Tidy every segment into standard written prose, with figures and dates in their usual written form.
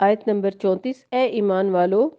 آیت نمبر 34۔ اے ایمان والو،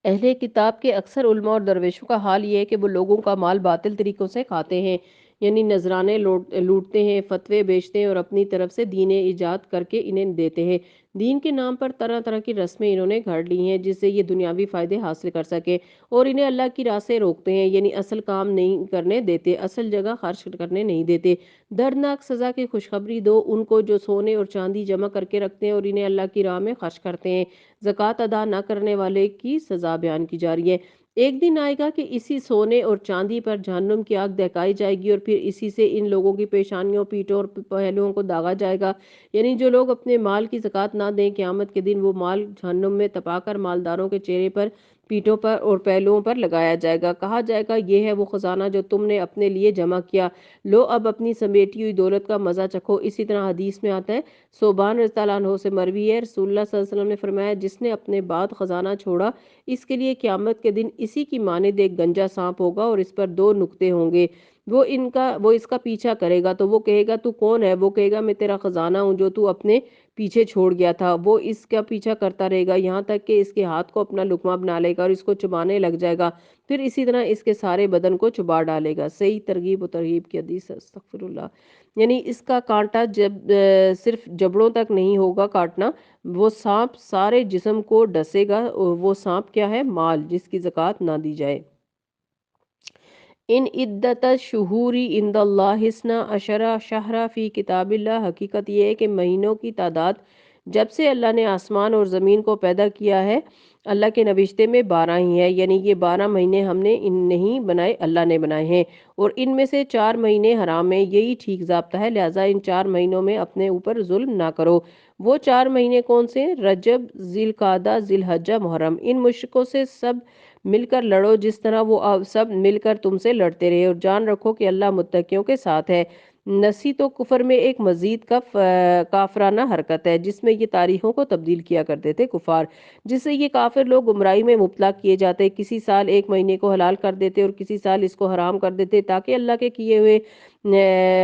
اہل کتاب کے اکثر علماء اور درویشوں کا حال یہ ہے کہ وہ لوگوں کا مال باطل طریقوں سے کھاتے ہیں، یعنی نذرانے لوٹتے ہیں، فتوے بیچتے ہیں اور اپنی طرف سے دینیں ایجاد کر کے انہیں دیتے ہیں۔ دین کے نام پر طرح طرح کی رسمیں انہوں نے گھڑ لی ہیں جس سے یہ دنیاوی فائدے حاصل کر سکے، اور انہیں اللہ کی راہ سے روکتے ہیں، یعنی اصل کام نہیں کرنے دیتے، اصل جگہ خرچ کرنے نہیں دیتے۔ دردناک سزا کی خوشخبری دو ان کو جو سونے اور چاندی جمع کر کے رکھتے ہیں اور انہیں اللہ کی راہ میں خرچ کرتے ہیں۔ زکوٰۃ ادا نہ کرنے والے کی سزا بیان کی جا رہی ہے۔ ایک دن آئے گا کہ اسی سونے اور چاندی پر جہنم کی آگ دہکائی جائے گی اور پھر اسی سے ان لوگوں کی پیشانیوں، پیٹھوں اور پہلوؤں کو داغا جائے گا، یعنی جو لوگ اپنے مال کی زکوٰۃ نہ دیں، قیامت کے دن وہ مال جہنم میں تپا کر مالداروں کے چہرے پر، پیٹھوں پر اور پہلوؤں پر لگایا جائے گا۔ کہا جائے گا یہ ہے وہ خزانہ جو تم نے اپنے لیے جمع کیا، لو اب اپنی سمیٹی ہوئی دولت کا مزہ چکھو۔ اسی طرح حدیث میں آتا ہے، صوبان رضی اللہ عنہ سے مروی ہے، رسول اللہ صلی اللہ علیہ وسلم نے فرمایا، جس نے اپنے بعد خزانہ چھوڑا اس کے لیے قیامت کے دن اسی کی مانند ایک گنجا سانپ ہوگا اور اس پر دو نقطے ہوں گے۔ وہ اس کا پیچھا کرے گا تو وہ کہے گا تو کون ہے؟ وہ کہے گا میں تیرا خزانہ ہوں جو تو اپنے پیچھے چھوڑ گیا تھا۔ وہ اس کا پیچھا کرتا رہے گا یہاں تک کہ اس کے ہاتھ کو اپنا لقمہ بنا لے گا اور اس کو چبانے لگ جائے گا، پھر اسی طرح اس کے سارے بدن کو چبا ڈالے گا۔ صحیح ترغیب و ترہیب کی حدیث ہے، استغفر اللہ۔ یعنی اس کا کانٹا جب صرف جبڑوں تک نہیں ہوگا کاٹنا، وہ سانپ سارے جسم کو ڈسے گا، اور وہ سانپ کیا ہے؟ مال، جس کی زکوٰۃ نہ دی جائے۔ ان عدت الشہور عند اللہ اثنا عشر شہرا فی کتاب اللہ، حقیقت یہ ہے کہ مہینوں کی تعداد جب سے اللہ نے آسمان اور زمین کو پیدا کیا ہے اللہ کے نوشتے میں 12 ہی ہے، یعنی یہ 12 مہینے ہم نے نہیں بنائے، اللہ نے بنائے ہیں، اور ان میں سے 4 مہینے حرام ہیں، یہی ٹھیک ضابطہ ہے، لہٰذا ان 4 مہینوں میں اپنے اوپر ظلم نہ کرو۔ وہ 4 مہینے کون سے ہیں؟ رجب، ذی القعدہ، ذی الحجہ، محرم۔ ان مشرکوں سے سب مل کر لڑو جس طرح وہ سب مل کر تم سے لڑتے رہے، اور جان رکھو کہ اللہ متقیوں کے ساتھ ہے۔ نسی تو کفر میں ایک مزید کافرانہ حرکت ہے جس میں یہ تاریخوں کو تبدیل کیا کرتے تھے کفار، جس سے یہ کافر لوگ گمراہی میں مبتلا کیے جاتے، کسی سال ایک مہینے کو حلال کر دیتے اور کسی سال اس کو حرام کر دیتے تاکہ اللہ کے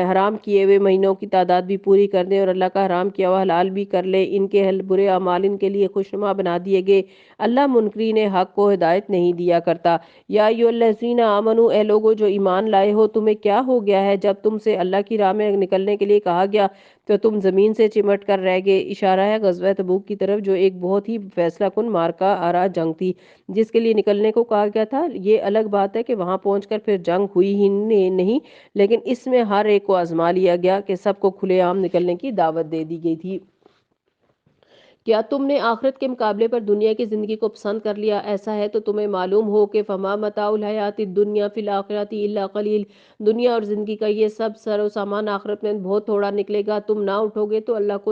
حرام کیے ہوئے مہینوں کی تعداد بھی پوری کر دیں اور اللہ کا حرام کیا ہوا حلال بھی کر لے۔ ان کے برے اعمال ان کے لیے خوشنما بنا دیے گئے۔ اللہ منکرین حق کو ہدایت نہیں دیا کرتا۔ یا ایھا الذین آمنوا، اے لوگو جو ایمان لائے ہو، تمہیں کیا ہو گیا ہے جب تم سے اللہ کی راہ میں نکلنے کے لیے کہا گیا تو تم زمین سے چمٹ کر رہ گئے؟ اشارہ ہے غزوہ تبوک کی طرف، جو ایک بہت ہی فیصلہ کن معرکہ آرا جنگ تھی جس کے لیے نکلنے کو کہا گیا تھا۔ یہ الگ بات ہے کہ وہاں پہنچ کر پھر جنگ ہوئی ہی نہیں، لیکن اس میں ہر ایک کو آزما لیا گیا کہ سب کو کھلے عام نکلنے کی دعوت دے دی گئی تھی۔ کیا تم نے آخرت کے مقابلے پر دنیا کی زندگی کو پسند کر لیا؟ ایسا ہے تو تمہیں معلوم ہو کہ فما متاع الحیات الدنیا فی الآخرۃ الا قلیل، دنیا اور زندگی کا یہ سب سر و سامان آخرت میں بہت تھوڑا نکلے گا۔ تم نہ اٹھو گے تو اللہ تم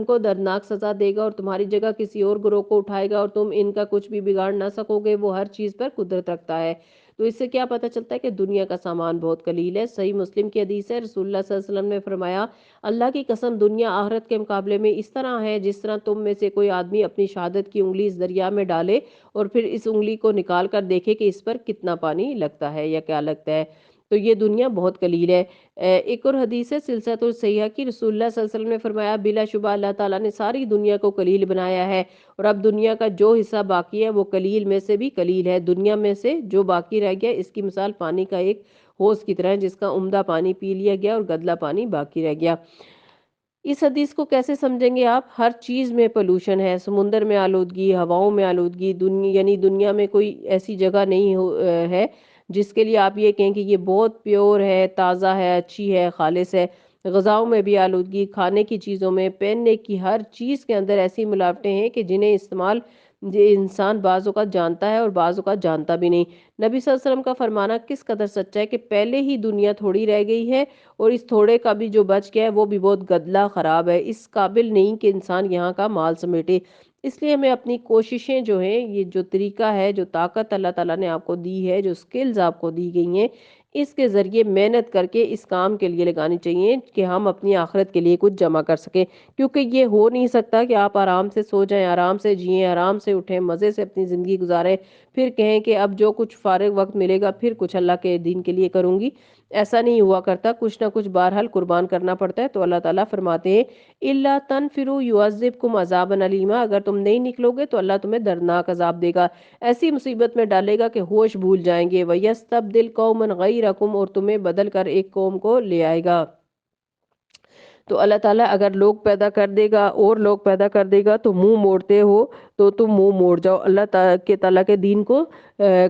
کو دردناک سزا دے گا اور تمہاری جگہ کسی اور گروہ کو اٹھائے گا، اور تم ان کا کچھ بھی بگاڑ نہ سکو گے، وہ ہر چیز پر قدرت رکھتا ہے۔ تو اس سے کیا پتہ چلتا ہے کہ دنیا کا سامان بہت قلیل ہے۔ صحیح مسلم کی حدیث ہے، رسول اللہ صلی اللہ علیہ وسلم نے فرمایا، اللہ کی قسم دنیا آخرت کے مقابلے میں اس طرح ہے جس طرح تم میں سے کوئی آدمی اپنی شہادت کی انگلی اس دریا میں ڈالے اور پھر اس انگلی کو نکال کر دیکھے کہ اس پر کتنا پانی لگتا ہے یا کیا لگتا ہے۔ تو یہ دنیا بہت قلیل ہے۔ ایک اور حدیث ہے سلسلۃ الصحیحہ کی، رسول اللہ صلی اللہ علیہ وسلم نے فرمایا، بلا شبہ اللہ تعالیٰ نے ساری دنیا کو قلیل بنایا ہے، اور اب دنیا کا جو حصہ باقی ہے وہ قلیل میں سے بھی قلیل ہے۔ دنیا میں سے جو باقی رہ گیا اس کی مثال پانی کا ایک ہوز کی طرح ہے جس کا عمدہ پانی پی لیا گیا اور گدلا پانی باقی رہ گیا۔ اس حدیث کو کیسے سمجھیں گے آپ؟ ہر چیز میں پولوشن ہے، سمندر میں آلودگی، ہواؤں میں آلودگی، یعنی دنیا میں کوئی ایسی جگہ نہیں ہے جس کے لیے آپ یہ کہیں کہ یہ بہت پیور ہے، تازہ ہے، اچھی ہے، خالص ہے۔ غذاؤں میں بھی آلودگی، کھانے کی چیزوں میں، پہننے کی ہر چیز کے اندر ایسی ملاوٹیں ہیں کہ جنہیں استعمال انسان بعض اوقات جانتا ہے اور بعض اوقات جانتا بھی نہیں۔ نبی صلی اللہ علیہ وسلم کا فرمانا کس قدر سچا ہے کہ پہلے ہی دنیا تھوڑی رہ گئی ہے اور اس تھوڑے کا بھی جو بچ گیا ہے وہ بھی بہت گدلا خراب ہے، اس قابل نہیں کہ انسان یہاں کا مال سمیٹے۔ اس لیے ہمیں اپنی کوششیں جو ہیں، یہ جو طریقہ ہے، جو طاقت اللہ تعالیٰ نے آپ کو دی ہے، جو سکلز آپ کو دی گئی ہیں، اس کے ذریعے محنت کر کے اس کام کے لیے لگانی چاہیے کہ ہم اپنی آخرت کے لیے کچھ جمع کر سکیں، کیونکہ یہ ہو نہیں سکتا کہ آپ آرام سے سو جائیں، آرام سے جئیں، آرام سے اٹھیں، مزے سے اپنی زندگی گزاریں، پھر کہیں کہ اب جو کچھ فارغ وقت ملے گا پھر کچھ اللہ کے دین کے لیے کروں گی۔ ایسا نہیں ہوا کرتا، کچھ نہ کچھ بہرحال قربان کرنا پڑتا ہے۔ تو اللہ تعالیٰ فرماتے ہیں اِلَّا تَنْفِرُوا يُعَذِّبْكُمْ عَذَابًا أَلِيمًا، اگر تم نہیں نکلو گے تو اللہ تمہیں دردناک عذاب دے گا، ایسی مصیبت میں ڈالے گا کہ ہوش بھول جائیں گے۔ وَيَسْتَبْدِلْ قَوْمًا غَيْرَكُمْ، اور تمہیں بدل کر ایک قوم کو لے آئے گا۔ تو اللہ تعالیٰ اگر لوگ پیدا کر دے گا اور لوگ پیدا کر دے گا تو منہ موڑتے ہو تو تم منہ موڑ جاؤ، اللہ تعالیٰ کے دین کو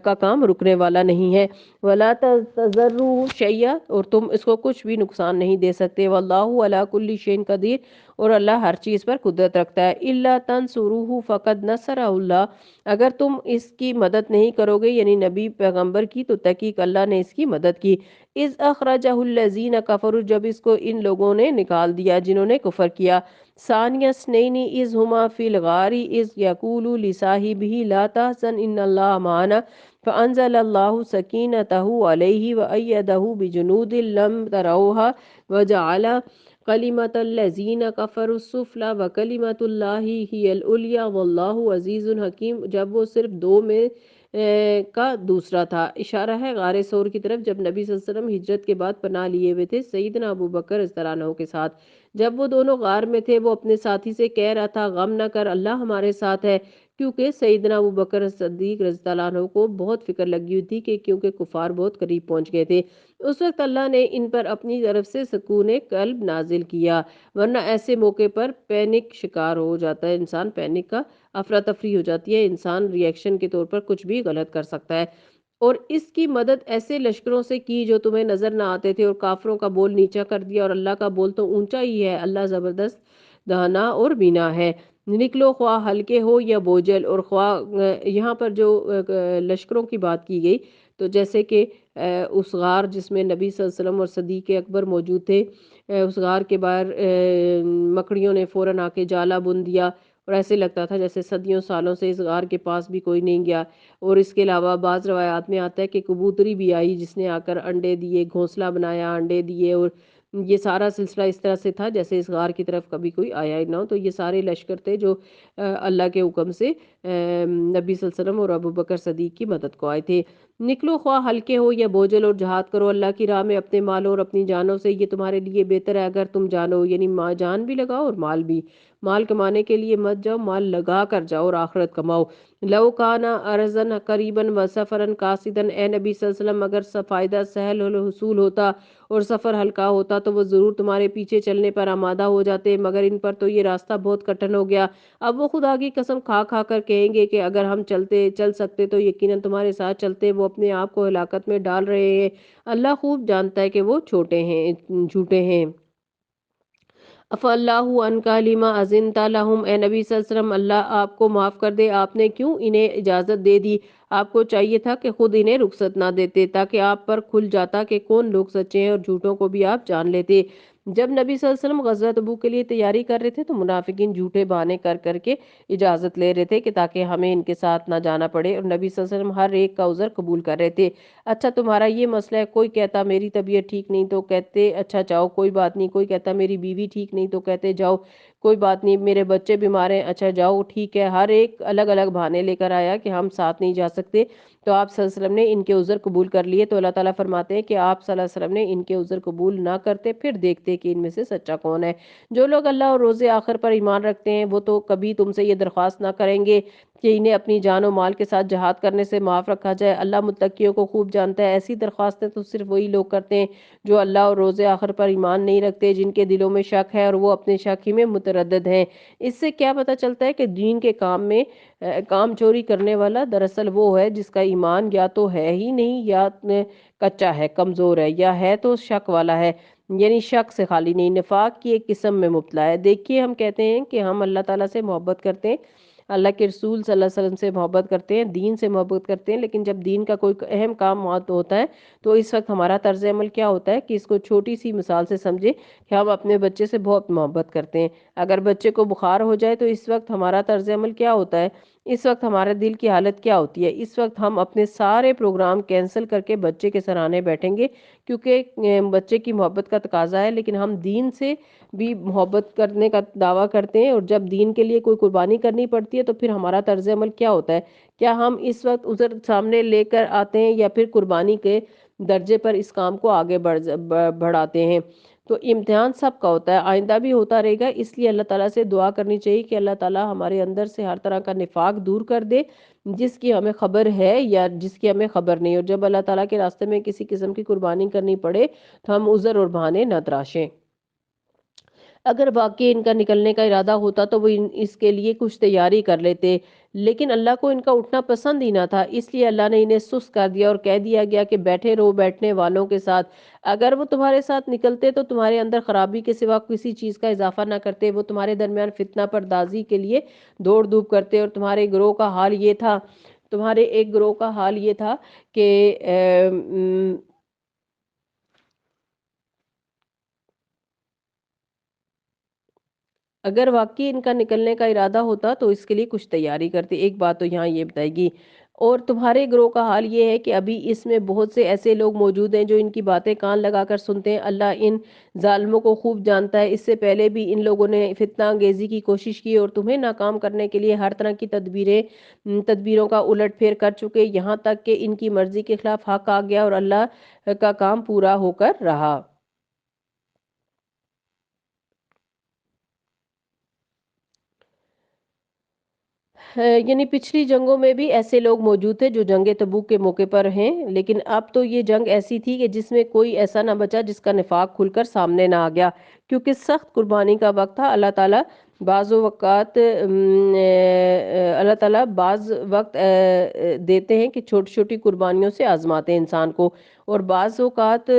کا کام رکنے والا نہیں ہے۔ وَلَا تَضَرُّوهُ شَيْئًا، اور تم اس کو کچھ بھی نقصان نہیں دے سکتے۔ وَاللَّهُ عَلَى كُلِّ شَيْءٍ قدیر، اور اللہ ہر چیز پر قدرت رکھتا ہے۔ إِلَّا تَنْصُرُوهُ فَقَدْ نَصَرَهُ اللَّهُ، اگر تم اس کی مدد نہیں کرو گے یعنی نبی پیغمبر کی، تو تحقیق اللہ نے اس کی مدد کی۔ اِذْ أَخْرَجَهُ الَّذِينَ كَفَرُوا، جب اس کو ان لوگوں نے نکال دیا جنہوں نے کفر کیا۔ ثانیہ اثنین اذ ہما فی الغار اذ یقول لصاحبہ لا تحزن ان اللہ معنا فانزل اللہ سکینتہ علیہ وأیدہ بجنود لم تروها وجعل کلمۃ الذین کفروا السفلی وکلمۃ اللہ ہی العلیٰ واللہ عزیز حکیم، جب وہ صرف دو میں کا دوسرا تھا۔ اشارہ ہے غار ثور کی طرف، جب نبی صلی اللہ علیہ وسلم ہجرت کے بعد پناہ لیے ہوئے تھے سیدنا ابو بکر رضی اللہ عنہ کے ساتھ۔ جب وہ دونوں غار میں تھے وہ اپنے ساتھی سے کہہ رہا تھا غم نہ کر، اللہ ہمارے ساتھ ہے، کیونکہ سیدنا ابو بکر صدیق رضی اللہ عنہ کو بہت فکر لگی ہوئی تھی کہ کیونکہ کفار بہت قریب پہنچ گئے تھے۔ اس وقت اللہ نے ان پر اپنی طرف سے سکون قلب نازل کیا، ورنہ ایسے موقع پر پینک شکار ہو جاتا ہے انسان، پینک کا افراتفری ہو جاتی ہے، انسان ریئیکشن کے طور پر کچھ بھی غلط کر سکتا ہے۔ اور اس کی مدد ایسے لشکروں سے کی جو تمہیں نظر نہ آتے تھے، اور کافروں کا بول نیچا کر دیا، اور اللہ کا بول تو اونچا ہی ہے، اللہ زبردست دانا اور بینا ہے۔ نکلو خواہ ہلکے ہو یا بوجھل، اور خواہ یہاں پر جو لشکروں کی بات کی گئی تو جیسے کہ اس غار جس میں نبی صلی اللہ علیہ وسلم اور صدیق اکبر موجود تھے، اس غار کے باہر مکڑیوں نے فوراً آ کے جالا بن دیا، اور ایسے لگتا تھا جیسے صدیوں سالوں سے اس غار کے پاس بھی کوئی نہیں گیا۔ اور اس کے علاوہ بعض روایات میں آتا ہے کہ کبوتری بھی آئی جس نے آ کر انڈے دیے، گھونسلہ بنایا، انڈے دیے، اور یہ سارا سلسلہ اس طرح سے تھا جیسے اس غار کی طرف کبھی کوئی آیا ہی نہ ہو۔ تو یہ سارے لشکر تھے جو اللہ کے حکم سے نبی صلی اللہ علیہ وسلم اور ابو بکر صدیق کی مدد کو آئے تھے۔ نکلو خواہ ہلکے ہو یا بوجھل، اور جہاد کرو اللہ کی راہ میں اپنے مالوں اور اپنی جانوں سے، یہ تمہارے لیے بہتر ہے اگر تم جانو، یعنی جان بھی لگاؤ اور مال بھی۔ مال کمانے کے لیے مت جاؤ، مال لگا کر جاؤ اور آخرت کماؤ۔ لو کانا ارزن قریباً و سفرن قاصدن، اے نبی صلی اللہ علیہ وسلم اگر فائدہ سہل حصول ہوتا اور سفر ہلکا ہوتا تو وہ ضرور تمہارے پیچھے چلنے پر آمادہ ہو جاتے، مگر ان پر تو یہ راستہ بہت کٹھن ہو گیا۔ اب وہ خدا کی قسم کھا کھا کر کہیں گے کہ اگر ہم چل سکتے تو یقیناً تمہارے ساتھ چلتے، وہ اپنے آپ کو ہلاکت میں ڈال رہے ہیں، اللہ خوب جانتا ہے کہ وہ جھوٹے ہیں۔ افاللہ عنک لما اذنت لہم، اے نبی صلی اللہ علیہ وسلم اللہ آپ کو معاف کر دے، آپ نے کیوں انہیں اجازت دے دی؟ آپ کو چاہیے تھا کہ خود انہیں رخصت نہ دیتے، تاکہ آپ پر کھل جاتا کہ کون لوگ سچے ہیں، اور جھوٹوں کو بھی آپ جان لیتے۔ جب نبی صلی اللہ علیہ وسلم غزوہ تبوک کے لیے تیاری کر رہے تھے تو منافقین جھوٹے بہانے کر کر کے اجازت لے رہے تھے کہ تاکہ ہمیں ان کے ساتھ نہ جانا پڑے، اور نبی صلی اللہ علیہ وسلم ہر ایک کا عذر قبول کر رہے تھے۔ اچھا تمہارا یہ مسئلہ ہے، کوئی کہتا میری طبیعت ٹھیک نہیں تو کہتے اچھا جاؤ کوئی بات نہیں، کوئی کہتا میری بیوی ٹھیک نہیں تو کہتے جاؤ کوئی بات نہیں، میرے بچے بیمار ہیں اچھا جاؤ ٹھیک ہے، ہر ایک الگ الگ بہانے لے کر آیا کہ ہم ساتھ نہیں جا سکتے۔ تو آپ صلی اللہ علیہ وسلم نے ان کے عذر قبول کر لیے، تو اللہ تعالیٰ فرماتے ہیں کہ آپ صلی اللہ علیہ وسلم نے ان کے عذر قبول نہ کرتے، پھر دیکھتے کہ ان میں سے سچا کون ہے۔ جو لوگ اللہ اور روز آخر پر ایمان رکھتے ہیں وہ تو کبھی تم سے یہ درخواست نہ کریں گے کہ انہیں اپنی جان و مال کے ساتھ جہاد کرنے سے معاف رکھا جائے، اللہ متقیوں کو خوب جانتا ہے۔ ایسی درخواستیں تو صرف وہی لوگ کرتے ہیں جو اللہ اور روز آخر پر ایمان نہیں رکھتے، جن کے دلوں میں شک ہے اور وہ اپنے شک ہی میں متردد ہیں۔ اس سے کیا پتہ چلتا ہے کہ دین کے کام میں کام چوری کرنے والا دراصل وہ ہے جس کا ایمان یا تو ہے ہی نہیں، یا کچا ہے، کمزور ہے، یا ہے تو شک والا ہے، یعنی شک سے خالی نہیں، نفاق کی ایک قسم میں مبتلا ہے۔ دیکھیے ہم کہتے ہیں کہ ہم اللہ تعالیٰ سے محبت کرتے ہیں، اللہ کے رسول صلی اللہ علیہ وسلم سے محبت کرتے ہیں، دین سے محبت کرتے ہیں، لیکن جب دین کا کوئی اہم کام ہوتا ہے تو اس وقت ہمارا طرز عمل کیا ہوتا ہے کہ اس کو چھوٹی سی مثال سے سمجھے کہ ہم اپنے بچے سے بہت محبت کرتے ہیں۔ اگر بچے کو بخار ہو جائے تو اس وقت ہمارا طرز عمل کیا ہوتا ہے، اس وقت ہمارے دل کی حالت کیا ہوتی ہے؟ اس وقت ہم اپنے سارے پروگرام کینسل کر کے بچے کے سرانے بیٹھیں گے، کیونکہ بچے کی محبت کا تقاضا ہے، لیکن ہم دین سے بھی محبت کرنے کا دعویٰ کرتے ہیں، اور جب دین کے لیے کوئی قربانی کرنی پڑتی ہے تو پھر ہمارا طرز عمل کیا ہوتا ہے؟ کیا ہم اس وقت ادھر سامنے لے کر آتے ہیں یا پھر قربانی کے درجے پر اس کام کو آگے بڑھاتے ہیں۔ تو امتحان سب کا ہوتا ہے، آئندہ بھی ہوتا رہے گا، اس لیے اللہ تعالیٰ سے دعا کرنی چاہیے کہ اللہ تعالیٰ ہمارے اندر سے ہر طرح کا نفاق دور کر دے، جس کی ہمیں خبر ہے یا جس کی ہمیں خبر نہیں، اور جب اللہ تعالیٰ کے راستے میں کسی قسم کی قربانی کرنی پڑے تو ہم عذر اور بہانے نہ تراشیں۔ اگر واقعی ان کا نکلنے کا ارادہ ہوتا تو وہ اس کے لیے کچھ تیاری کر لیتے، لیکن اللہ کو ان کا اٹھنا پسند ہی نہ تھا، اس لیے اللہ نے انہیں سست کر دیا اور کہہ دیا گیا کہ بیٹھے رہو بیٹھنے والوں کے ساتھ۔ اگر وہ تمہارے ساتھ نکلتے تو تمہارے اندر خرابی کے سوا کسی چیز کا اضافہ نہ کرتے، وہ تمہارے درمیان فتنہ پردازی کے لیے دوڑ دھوپ کرتے، اور تمہارے ایک گروہ کا حال یہ تھا کہ اگر واقعی ان کا نکلنے کا ارادہ ہوتا تو اس کے لیے کچھ تیاری کرتے۔ ایک بات تو یہاں یہ بتائے گی، اور تمہارے گروہ کا حال یہ ہے کہ ابھی اس میں بہت سے ایسے لوگ موجود ہیں جو ان کی باتیں کان لگا کر سنتے ہیں۔ اللہ ان ظالموں کو خوب جانتا ہے، اس سے پہلے بھی ان لوگوں نے فتنہ انگیزی کی کوشش کی اور تمہیں ناکام کرنے کے لیے ہر طرح کی تدبیروں کا الٹ پھیر کر چکے، یہاں تک کہ ان کی مرضی کے خلاف حق آ گیا اور اللہ کا کام پورا ہو کر رہا۔ یعنی پچھلی جنگوں میں بھی ایسے لوگ موجود تھے جو جنگ تبوک کے موقع پر ہیں، لیکن اب تو یہ جنگ ایسی تھی کہ جس میں کوئی ایسا نہ بچا جس کا نفاق کھل کر سامنے نہ آ گیا، کیونکہ سخت قربانی کا وقت تھا۔ اللہ تعالیٰ بعض وقت دیتے ہیں کہ چھوٹی چھوٹی قربانیوں سے آزماتے ہیں انسان کو، اور بعض اوقات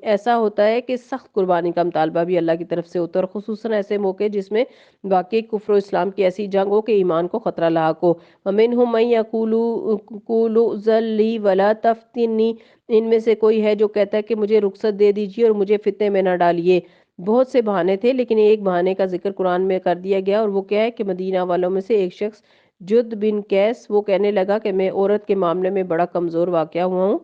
ایسا ہوتا ہے کہ سخت قربانی کا مطالبہ بھی اللہ کی طرف سے ہوتا ہے، اور خصوصاً ایسے موقع جس میں واقعی کفر و اسلام کی ایسی جنگ ہو کہ ایمان کو خطرہ لاحق ہو۔ وَمِنْهُمْ مَن يَقُولُ ائْذَن لِّي وَلَا تَفْتِنِّي، ان میں سے کوئی ہے جو کہتا ہے کہ مجھے رخصت دے دیجیے اور مجھے فتنے میں نہ ڈالیے۔ بہت سے بہانے تھے، لیکن ایک بہانے کا ذکر قرآن میں کر دیا گیا، اور وہ کیا ہے کہ مدینہ والوں میں سے ایک شخص جد بن قیس، وہ کہنے لگا کہ میں عورت کے معاملے میں بڑا کمزور واقع ہوا ہوں،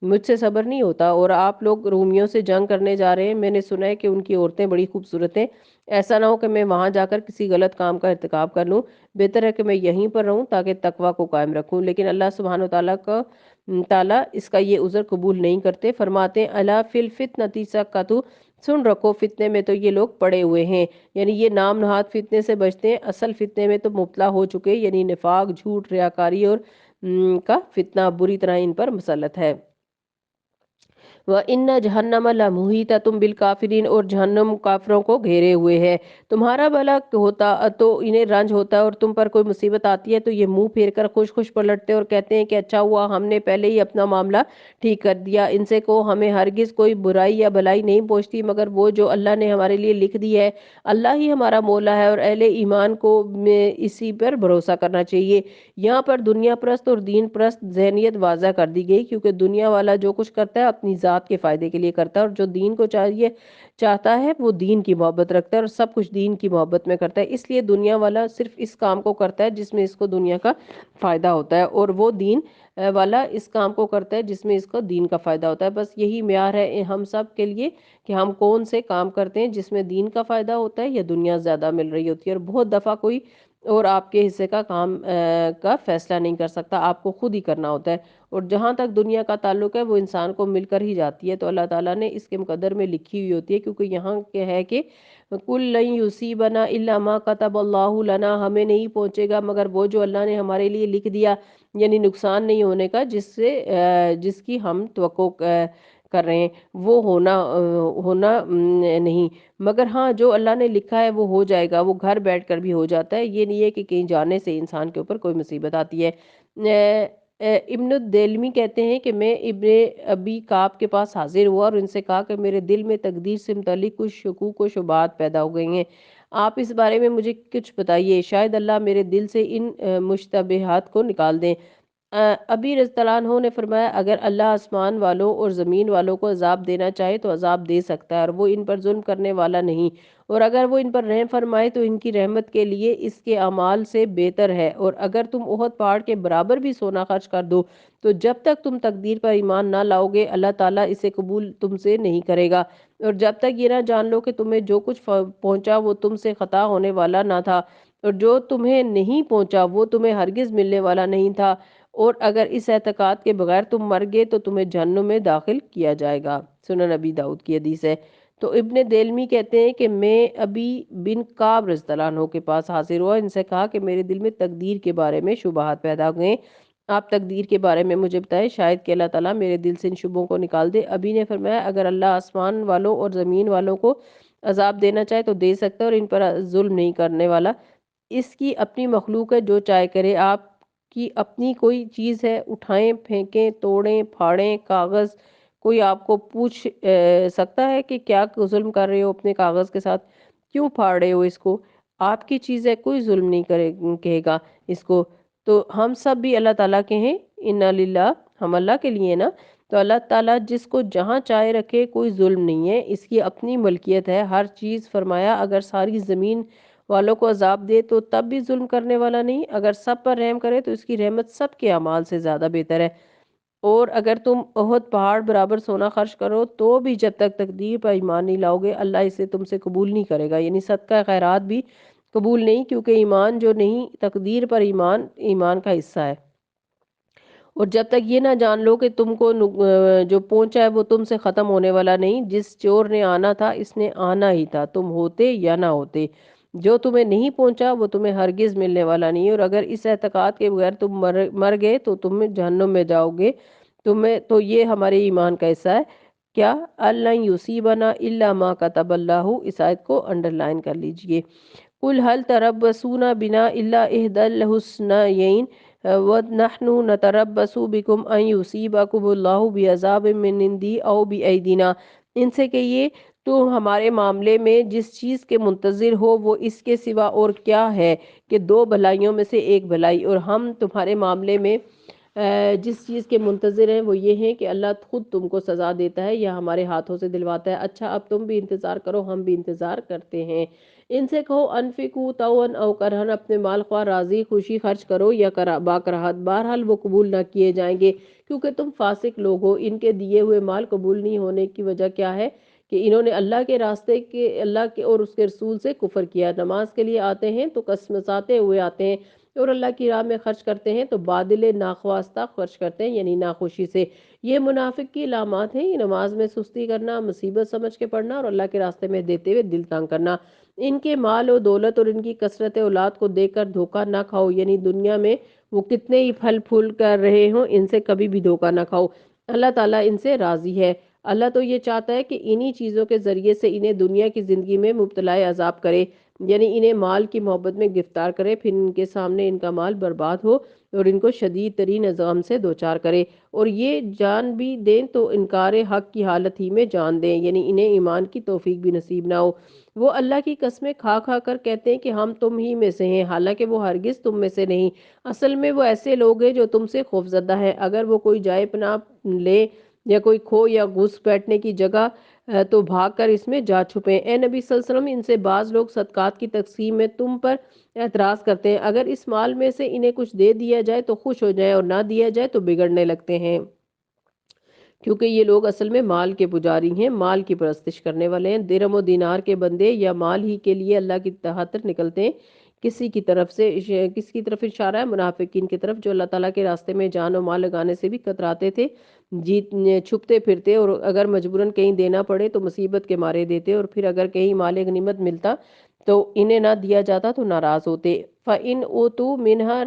مجھ سے صبر نہیں ہوتا، اور آپ لوگ رومیوں سے جنگ کرنے جا رہے ہیں، میں نے سنا ہے کہ ان کی عورتیں بڑی خوبصورت ہیں، ایسا نہ ہو کہ میں وہاں جا کر کسی غلط کام کا ارتکاب کر لوں، بہتر ہے کہ میں یہیں پر رہوں تاکہ تقوی کو قائم رکھوں۔ لیکن اللہ سبحانہ تعالیٰ اس کا یہ عذر قبول نہیں کرتے، فرماتے ہیں الا فی الفتنۃ سقطوا، سن رکھو فتنے میں تو یہ لوگ پڑے ہوئے ہیں، یعنی یہ نام نہاد فتنے سے بچتے ہیں، اصل فتنے میں تو مبتلا ہو چکے، یعنی نفاق، جھوٹ، ریاکاری اور کا فتنہ بری طرح ان پر مسلط ہے۔ وَإِنَّ جَهَنَّمَ لَمُحِيطَةٌ بِالْكَافِرِينَ، اور جہنم کافروں کو گھیرے ہوئے ہے۔ تمہارا بھلا ہوتا تو انہیں رنج ہوتا ہے، اور تم پر کوئی مصیبت آتی ہے تو یہ منہ پھیر کر خوش خوش پلٹتے اور کہتے ہیں کہ اچھا ہوا ہم نے پہلے ہی اپنا معاملہ ٹھیک کر دیا۔ ان سے کو ہمیں ہرگز کوئی برائی یا بھلائی نہیں پہنچتی مگر وہ جو اللہ نے ہمارے لیے لکھ دی ہے، اللہ ہی ہمارا مولا ہے، اور اہل ایمان کو اسی پر بھروسہ کرنا چاہیے۔ یہاں پر دنیا پرست اور دین پرست ذہنیت واضح کر دی گئی، کیونکہ دنیا والا جو کچھ کرتا ہے اپنی ذات کے فائدے کے لیے کرتا ہے، اور جو دین کو چاہتا ہے وہ دین کی محبت رکھتا ہے اور سب کچھ دین کی محبت میں کرتا ہے۔ اس لیے دنیا والا صرف اس کام کو کرتا ہے جس میں اس کو دنیا کا فائدہ ہوتا ہے، اور وہ دین والا اس کام کو کرتا ہے جس میں اس کو دین کا فائدہ ہوتا ہے۔ بس یہی معیار ہے ہم سب کے لیے کہ ہم کون سے کام کرتے ہیں جس میں دین کا فائدہ ہوتا ہے یا دنیا زیادہ مل رہی ہوتی ہے، اور بہت دفعہ کوئی اور آپ کے حصے کا کام کا فیصلہ نہیں کر سکتا، آپ کو خود ہی کرنا ہوتا ہے، اور جہاں تک دنیا کا تعلق ہے وہ انسان کو مل کر ہی جاتی ہے، تو اللہ تعالیٰ نے اس کے مقدر میں لکھی ہوئی ہوتی ہے، کیونکہ یہاں کیا ہے کہ کل لن یصیبنا الا ما کتب اللہ لنا، ہمیں نہیں پہنچے گا مگر وہ جو اللہ نے ہمارے لیے لکھ دیا، یعنی نقصان نہیں ہونے کا جس کی ہم توقع کر رہے ہیں وہ ہونا نہیں، مگر ہاں جو اللہ نے لکھا ہے وہ ہو جائے گا، وہ گھر بیٹھ کر بھی ہو جاتا ہے، یہ نہیں ہے کہ کہیں جانے سے انسان کے اوپر کوئی مصیبت آتی ہے۔ ابن الدیلمی کہتے ہیں کہ میں ابن ابی کعب کے پاس حاضر ہوا اور ان سے کہا کہ میرے دل میں تقدیر سے متعلق کچھ شکوک و شبہات پیدا ہو گئی ہیں، آپ اس بارے میں مجھے کچھ بتائیے، شاید اللہ میرے دل سے ان مشتبہات کو نکال دیں۔ ابی رضی اللہ عنہ نے فرمایا اگر اللہ آسمان والوں اور زمین والوں کو عذاب دینا چاہے تو عذاب دے سکتا ہے، اور وہ ان پر ظلم کرنے والا نہیں، اور اگر وہ ان پر رحم فرمائے تو ان کی رحمت کے لیے اس کے اعمال سے بہتر ہے، اور اگر تم احد پہاڑ کے برابر بھی سونا خرچ کر دو تو جب تک تم تقدیر پر ایمان نہ لاؤ گے اللہ تعالیٰ اسے قبول تم سے نہیں کرے گا، اور جب تک یہ نہ جان لو کہ تمہیں جو کچھ پہنچا وہ تم سے خطا ہونے والا نہ تھا، اور جو تمہیں نہیں پہنچا وہ تمہیں ہرگز ملنے والا نہیں تھا، اور اگر اس اعتقاد کے بغیر تم مر گئے تو تمہیں جہنم میں داخل کیا جائے گا۔ سنن نبی داؤد کی حدیث ہے۔ تو ابن دیلمی کہتے ہیں کہ میں ابی بن کعب رضی اللہ عنہ کے پاس حاضر ہوا، ان سے کہا کہ میرے دل میں تقدیر کے بارے میں شبہات پیدا ہوئے، آپ تقدیر کے بارے میں مجھے بتائیں، شاید کہ اللہ تعالیٰ میرے دل سے ان شبہوں کو نکال دے۔ ابی نے فرمایا اگر اللہ آسمان والوں اور زمین والوں کو عذاب دینا چاہے تو دے سکتا ہے، اور ان پر ظلم نہیں کرنے والا، اس کی اپنی مخلوق ہے، جو چاہے کرے۔ آپ کی اپنی کوئی چیز ہے، اٹھائیں، پھینکیں، توڑیں، پھاڑیں، کاغذ، کوئی آپ کو پوچھ سکتا ہے کہ کیا ظلم کر رہے ہو اپنے کاغذ کے ساتھ، کیوں پھاڑ رہے ہو اس کو؟ آپ کی چیز ہے، کوئی ظلم نہیں کہے گا اس کو۔ تو ہم سب بھی اللہ تعالیٰ کے ہیں، انا للہ، ہم اللہ کے لیے نا۔ تو اللہ تعالیٰ جس کو جہاں چاہے رکھے، کوئی ظلم نہیں ہے، اس کی اپنی ملکیت ہے ہر چیز۔ فرمایا اگر ساری زمین والوں کو عذاب دے تو تب بھی ظلم کرنے والا نہیں، اگر سب پر رحم کرے تو اس کی رحمت سب کے اعمال سے زیادہ بہتر ہے۔ اور اگر تم احد پہاڑ برابر سونا خرچ کرو تو بھی جب تک تقدیر پر ایمان نہیں لاؤ گے، اللہ اسے تم سے قبول نہیں کرے گا۔ یعنی صدقہ خیرات بھی قبول نہیں، کیونکہ ایمان جو نہیں، تقدیر پر ایمان ایمان کا حصہ ہے۔ اور جب تک یہ نہ جان لو کہ تم کو جو پہنچا ہے وہ تم سے ختم ہونے والا نہیں، جس چور نے آنا تھا اس نے آنا ہی تھا، تم ہوتے یا نہ ہوتے۔ جو تمہیں نہیں پہنچا وہ تمہیں ہرگز ملنے والا نہیں، اور اگر اس اعتقاد کے بغیر تم مر گئے تو تم جہنم میں جاؤ گے۔ تمہیں تو یہ ہمارے ایمان کا حصہ ہے۔ کیا اللہ یصیبنا الا ما کتب اللہ، اس آیت کو انڈر لائن کر لیجئے۔ قل هل تربصون بنا الا احدى الحسنيين ونحن نتربص بكم ان يصيبكم الله بعذاب من عندي او بأيدينا، ان سے کہیے تو ہمارے معاملے میں جس چیز کے منتظر ہو وہ اس کے سوا اور کیا ہے کہ دو بھلائیوں میں سے ایک بھلائی، اور ہم تمہارے معاملے میں جس چیز کے منتظر ہیں وہ یہ ہے کہ اللہ خود تم کو سزا دیتا ہے یا ہمارے ہاتھوں سے دلواتا ہے۔ اچھا اب تم بھی انتظار کرو، ہم بھی انتظار کرتے ہیں۔ ان سے کہو انفقوا طوعا او کرہا، اپنے مال خواہ راضی خوشی خرچ کرو یا باکراہت، بہرحال وہ قبول نہ کیے جائیں گے، کیونکہ تم فاسق لوگ ہو۔ ان کے دیے ہوئے مال قبول نہیں ہونے کی وجہ کیا ہے کہ انہوں نے اللہ کے راستے کے، اللہ کے اور اس کے رسول سے کفر کیا۔ نماز کے لیے آتے ہیں تو کسمساتے ہوئے آتے ہیں، اور اللہ کی راہ میں خرچ کرتے ہیں تو بادل ناخواستہ خرچ کرتے ہیں، یعنی ناخوشی سے۔ یہ منافق کی علامات ہیں، یہ نماز میں سستی کرنا، مصیبت سمجھ کے پڑھنا، اور اللہ کے راستے میں دیتے ہوئے دل تنگ کرنا۔ ان کے مال و دولت اور ان کی کثرت اولاد کو دیکھ کر دھوکہ نہ کھاؤ، یعنی دنیا میں وہ کتنے ہی پھل پھول کر رہے ہوں، ان سے کبھی بھی دھوکہ نہ کھاؤ۔ اللہ تعالیٰ ان سے راضی ہے۔ اللہ تو یہ چاہتا ہے کہ انہی چیزوں کے ذریعے سے انہیں دنیا کی زندگی میں مبتلا عذاب کرے، یعنی انہیں مال کی محبت میں گرفتار کرے، پھر ان کے سامنے ان کا مال برباد ہو اور ان کو شدید ترین غم سے دوچار کرے، اور یہ جان بھی دیں تو انکار حق کی حالت ہی میں جان دیں، یعنی انہیں ایمان کی توفیق بھی نصیب نہ ہو۔ وہ اللہ کی قسمیں کھا کھا کر کہتے ہیں کہ ہم تم ہی میں سے ہیں، حالانکہ وہ ہرگز تم میں سے نہیں۔ اصل میں وہ ایسے لوگ ہیں جو تم سے خوفزدہ ہیں۔ اگر وہ کوئی جائے پناہ لے یا کوئی کھو یا گھس بیٹھنے کی جگہ تو بھاگ کر اس میں جا چھپیں۔ اے نبی صلی اللہ علیہ وسلم، ان سے بعض لوگ صدقات کی تقسیم میں تم پر اعتراض کرتے ہیں، اگر اس مال میں سے انہیں کچھ دے دیا جائے تو خوش ہو جائیں، اور نہ دیا جائے تو بگڑنے لگتے ہیں، کیونکہ یہ لوگ اصل میں مال کے پجاری ہیں، مال کی پرستش کرنے والے ہیں، درہم و دینار کے بندے، یا مال ہی کے لیے اللہ کی خاطر نکلتے ہیں۔ کسی کی طرف اشارہ ہے؟ منافقین کی طرف، جو اللہ تعالیٰ کے راستے میں جان و مال لگانے سے بھی کتراتے تھے، چھپتے پھرتے، اور اگر مجبوراً کہیں دینا پڑے تو مصیبت کے مارے دیتے، اور پھر اگر کہیں مال غنیمت ملتا تو انہیں نہ دیا جاتا تو ناراض ہوتے۔ فَإِنْ أُوتُوا مِنْهَا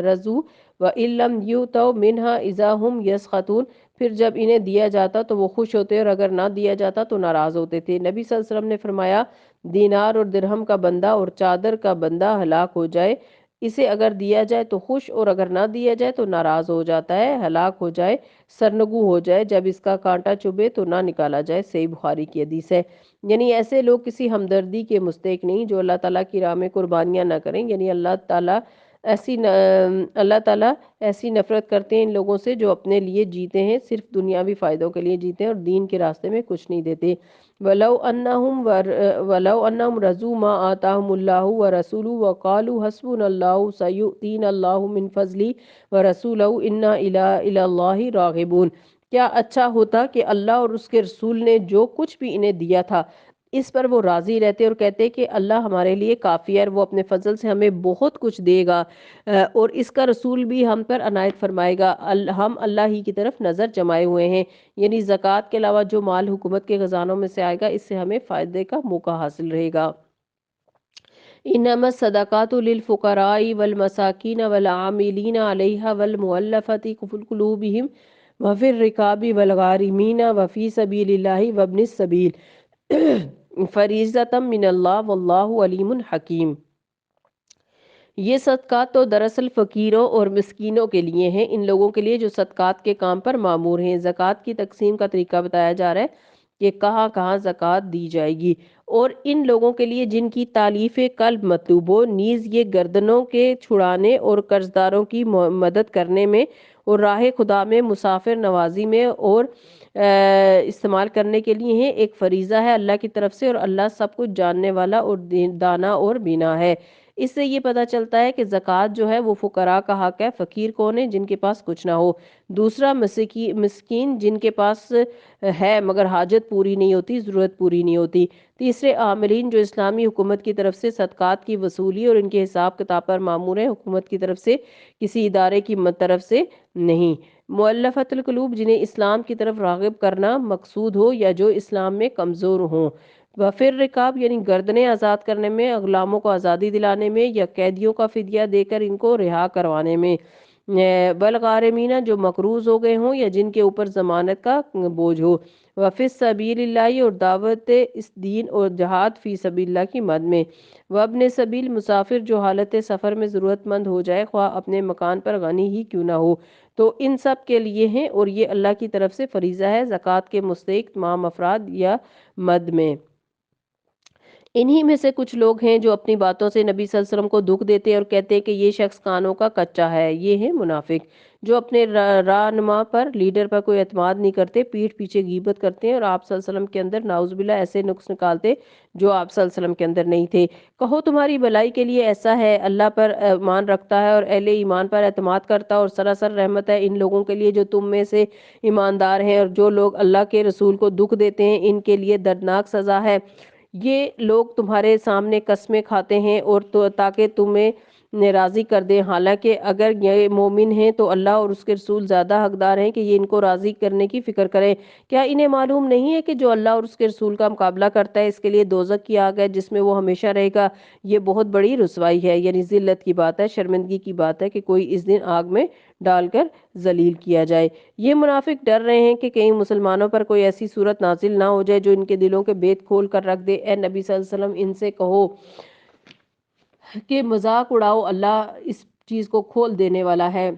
رَضُوا وَإِنْ لَمْ يُؤْتَوْا مِنْهَا إِذَا هُمْ يَسْخَطُونَ، پھر جب انہیں دیا جاتا تو وہ خوش ہوتے، اور اگر نہ دیا جاتا تو ناراض ہوتے تھے۔ نبی صلی اللہ علیہ وسلم نے فرمایا دینار اور درہم کا بندہ اور چادر کا بندہ ہلاک ہو جائے، اسے اگر دیا جائے تو خوش، اور اگر نہ دیا جائے تو ناراض ہو جاتا ہے، ہلاک ہو جائے، سرنگوں ہو جائے، جب اس کا کانٹا چبھے تو نہ نکالا جائے۔ صحیح بخاری کی حدیث ہے۔ یعنی ایسے لوگ کسی ہمدردی کے مستحق نہیں جو اللہ تعالیٰ کی راہ میں قربانیاں نہ کریں، یعنی اللہ تعالیٰ ایسی نفرت کرتے ہیں ان لوگوں سے جو اپنے لیے جیتے ہیں، صرف دنیاوی فائدوں کے لیے جیتے ہیں اور دین کے راستے میں کچھ نہیں دیتے۔ وَلَوْ أَنَّهُمْ رَضُوا مَا آتَاهُمُ اللَّهُ وَرَسُولُهُ وَقَالُوا حَسْبُنَا اللَّهُ سَيُؤْتِينَا اللَّهُ مِنْ فَضْلِهِ وَرَسُولُهُ إِنَّا إِلَى اللَّهِ راغبون۔ کیا اچھا ہوتا کہ اللہ اور اس کے رسول نے جو کچھ بھی انہیں دیا تھا اس پر وہ راضی رہتے اور کہتے کہ اللہ ہمارے لیے کافی ہے اور وہ اپنے فضل سے ہمیں بہت کچھ دے گا، اور اس کا رسول بھی ہم پر عنایت فرمائے گا، ہم اللہ ہی کی طرف نظر جمائے ہوئے ہیں۔ یعنی زکوٰۃ کے علاوہ جو مال حکومت کے خزانوں میں سے آئے گا، اس سے ہمیں فائدے کا موقع حاصل رہے گا۔ انما الصدقات للفقراء والمساکین والعاملین علیہا والمؤلفۃ قلوبہم وفی الرقاب والغارمین وفی سبیل اللہ وابن السبیل فریضۃ من اللہ واللہ علیم حکیم۔ یہ صدقات تو دراصل فقیروں اور مسکینوں کے لیے ہیں، ان لوگوں کے لیے جو صدقات کے کام پر مامور ہیں۔ زکوٰۃ کی تقسیم کا طریقہ بتایا جا رہا ہے کہ کہاں کہاں زکوٰۃ دی جائے گی، اور ان لوگوں کے لیے جن کی تالیف قلب مطلوب ہو، نیز یہ گردنوں کے چھڑانے اور قرض داروں کی مدد کرنے میں اور راہ خدا میں مسافر نوازی میں اور استعمال کرنے کے لیے ہیں، ایک فریضہ ہے اللہ کی طرف سے، اور اللہ سب کچھ جاننے والا اور دانا اور بینا ہے۔ اس سے یہ پتہ چلتا ہے کہ زکوٰۃ جو ہے وہ فقراء کا حق ہے۔ فقیر کون ہے؟ جن کے پاس کچھ نہ ہو۔ دوسرا مسکین جن کے پاس ہے مگر حاجت پوری نہیں ہوتی، ضرورت پوری نہیں ہوتی۔ تیسرے عاملین جو اسلامی حکومت کی طرف سے صدقات کی وصولی اور ان کے حساب کتاب پر مامور ہیں، حکومت کی طرف سے، کسی ادارے کی طرف سے نہیں۔ مؤلفۃ القلوب جنہیں اسلام کی طرف راغب کرنا مقصود ہو یا جو اسلام میں کمزور ہوں۔ وفر رکاب یعنی گردنیں آزاد کرنے میں، غلاموں کو آزادی دلانے میں یا قیدیوں کا فدیہ دے کر ان کو رہا کروانے میں۔ والغارمین جو مقروض ہو گئے ہوں یا جن کے اوپر ضمانت کا بوجھ ہو۔ وفی سبیل اللہ اور دعوت اس دین اور جہاد فی سبیل اللہ کی مد میں۔ وابن سبیل مسافر جو حالت سفر میں ضرورت مند ہو جائے، خواہ اپنے مکان پر غنی ہی کیوں نہ ہو، تو ان سب کے لیے ہیں، اور یہ اللہ کی طرف سے فریضہ ہے زکوٰۃ کے مستحق تمام افراد یا مد میں۔ انہی میں سے کچھ لوگ ہیں جو اپنی باتوں سے نبی صلی اللہ علیہ وسلم کو دکھ دیتے اور کہتے ہیں کہ یہ شخص کانوں کا کچا ہے۔ یہ ہیں منافق جو اپنے رہنما پر، لیڈر پر کوئی اعتماد نہیں کرتے، پیٹھ پیچھے غیبت کرتے ہیں اور آپ صلی اللہ علیہ وسلم کے اندر نعوذ باللہ ایسے نقص نکالتے جو آپ صلی اللہ علیہ وسلم کے اندر نہیں تھے۔ کہو تمہاری بھلائی کے لیے ایسا ہے، اللہ پر ایمان رکھتا ہے اور اہل ایمان پر اعتماد کرتا ہے، اور سراسر رحمت ہے ان لوگوں کے لیے جو تم میں سے ایماندار ہیں، اور جو لوگ اللہ کے رسول کو دکھ دیتے ہیں ان کے لیے دردناک سزا ہے۔ یہ لوگ تمہارے سامنے قسمیں کھاتے ہیں اور تاکہ تمہیں راضی کر دیں، حالانکہ اگر یہ مومن ہیں تو اللہ اور اس کے رسول زیادہ حقدار ہیں کہ یہ ان کو راضی کرنے کی فکر کریں۔ کیا انہیں معلوم نہیں ہے کہ جو اللہ اور اس کے رسول کا مقابلہ کرتا ہے اس کے لیے دوزخ کی آگ ہے جس میں وہ ہمیشہ رہے گا؟ یہ بہت بڑی رسوائی ہے، یعنی ذلت کی بات ہے، شرمندگی کی بات ہے کہ کوئی اس دن آگ میں ڈال کر ذلیل کیا جائے۔ یہ منافق ڈر رہے ہیں کہ کہیں مسلمانوں پر کوئی ایسی صورت نازل نہ ہو جائے جو ان کے دلوں کے بید کھول کر رکھ دے۔ اے نبی صلی اللہ علیہ وسلم ان سے کہو کہ مذاق اڑاؤ، اللہ اس چیز کو کھول دینے والا ہے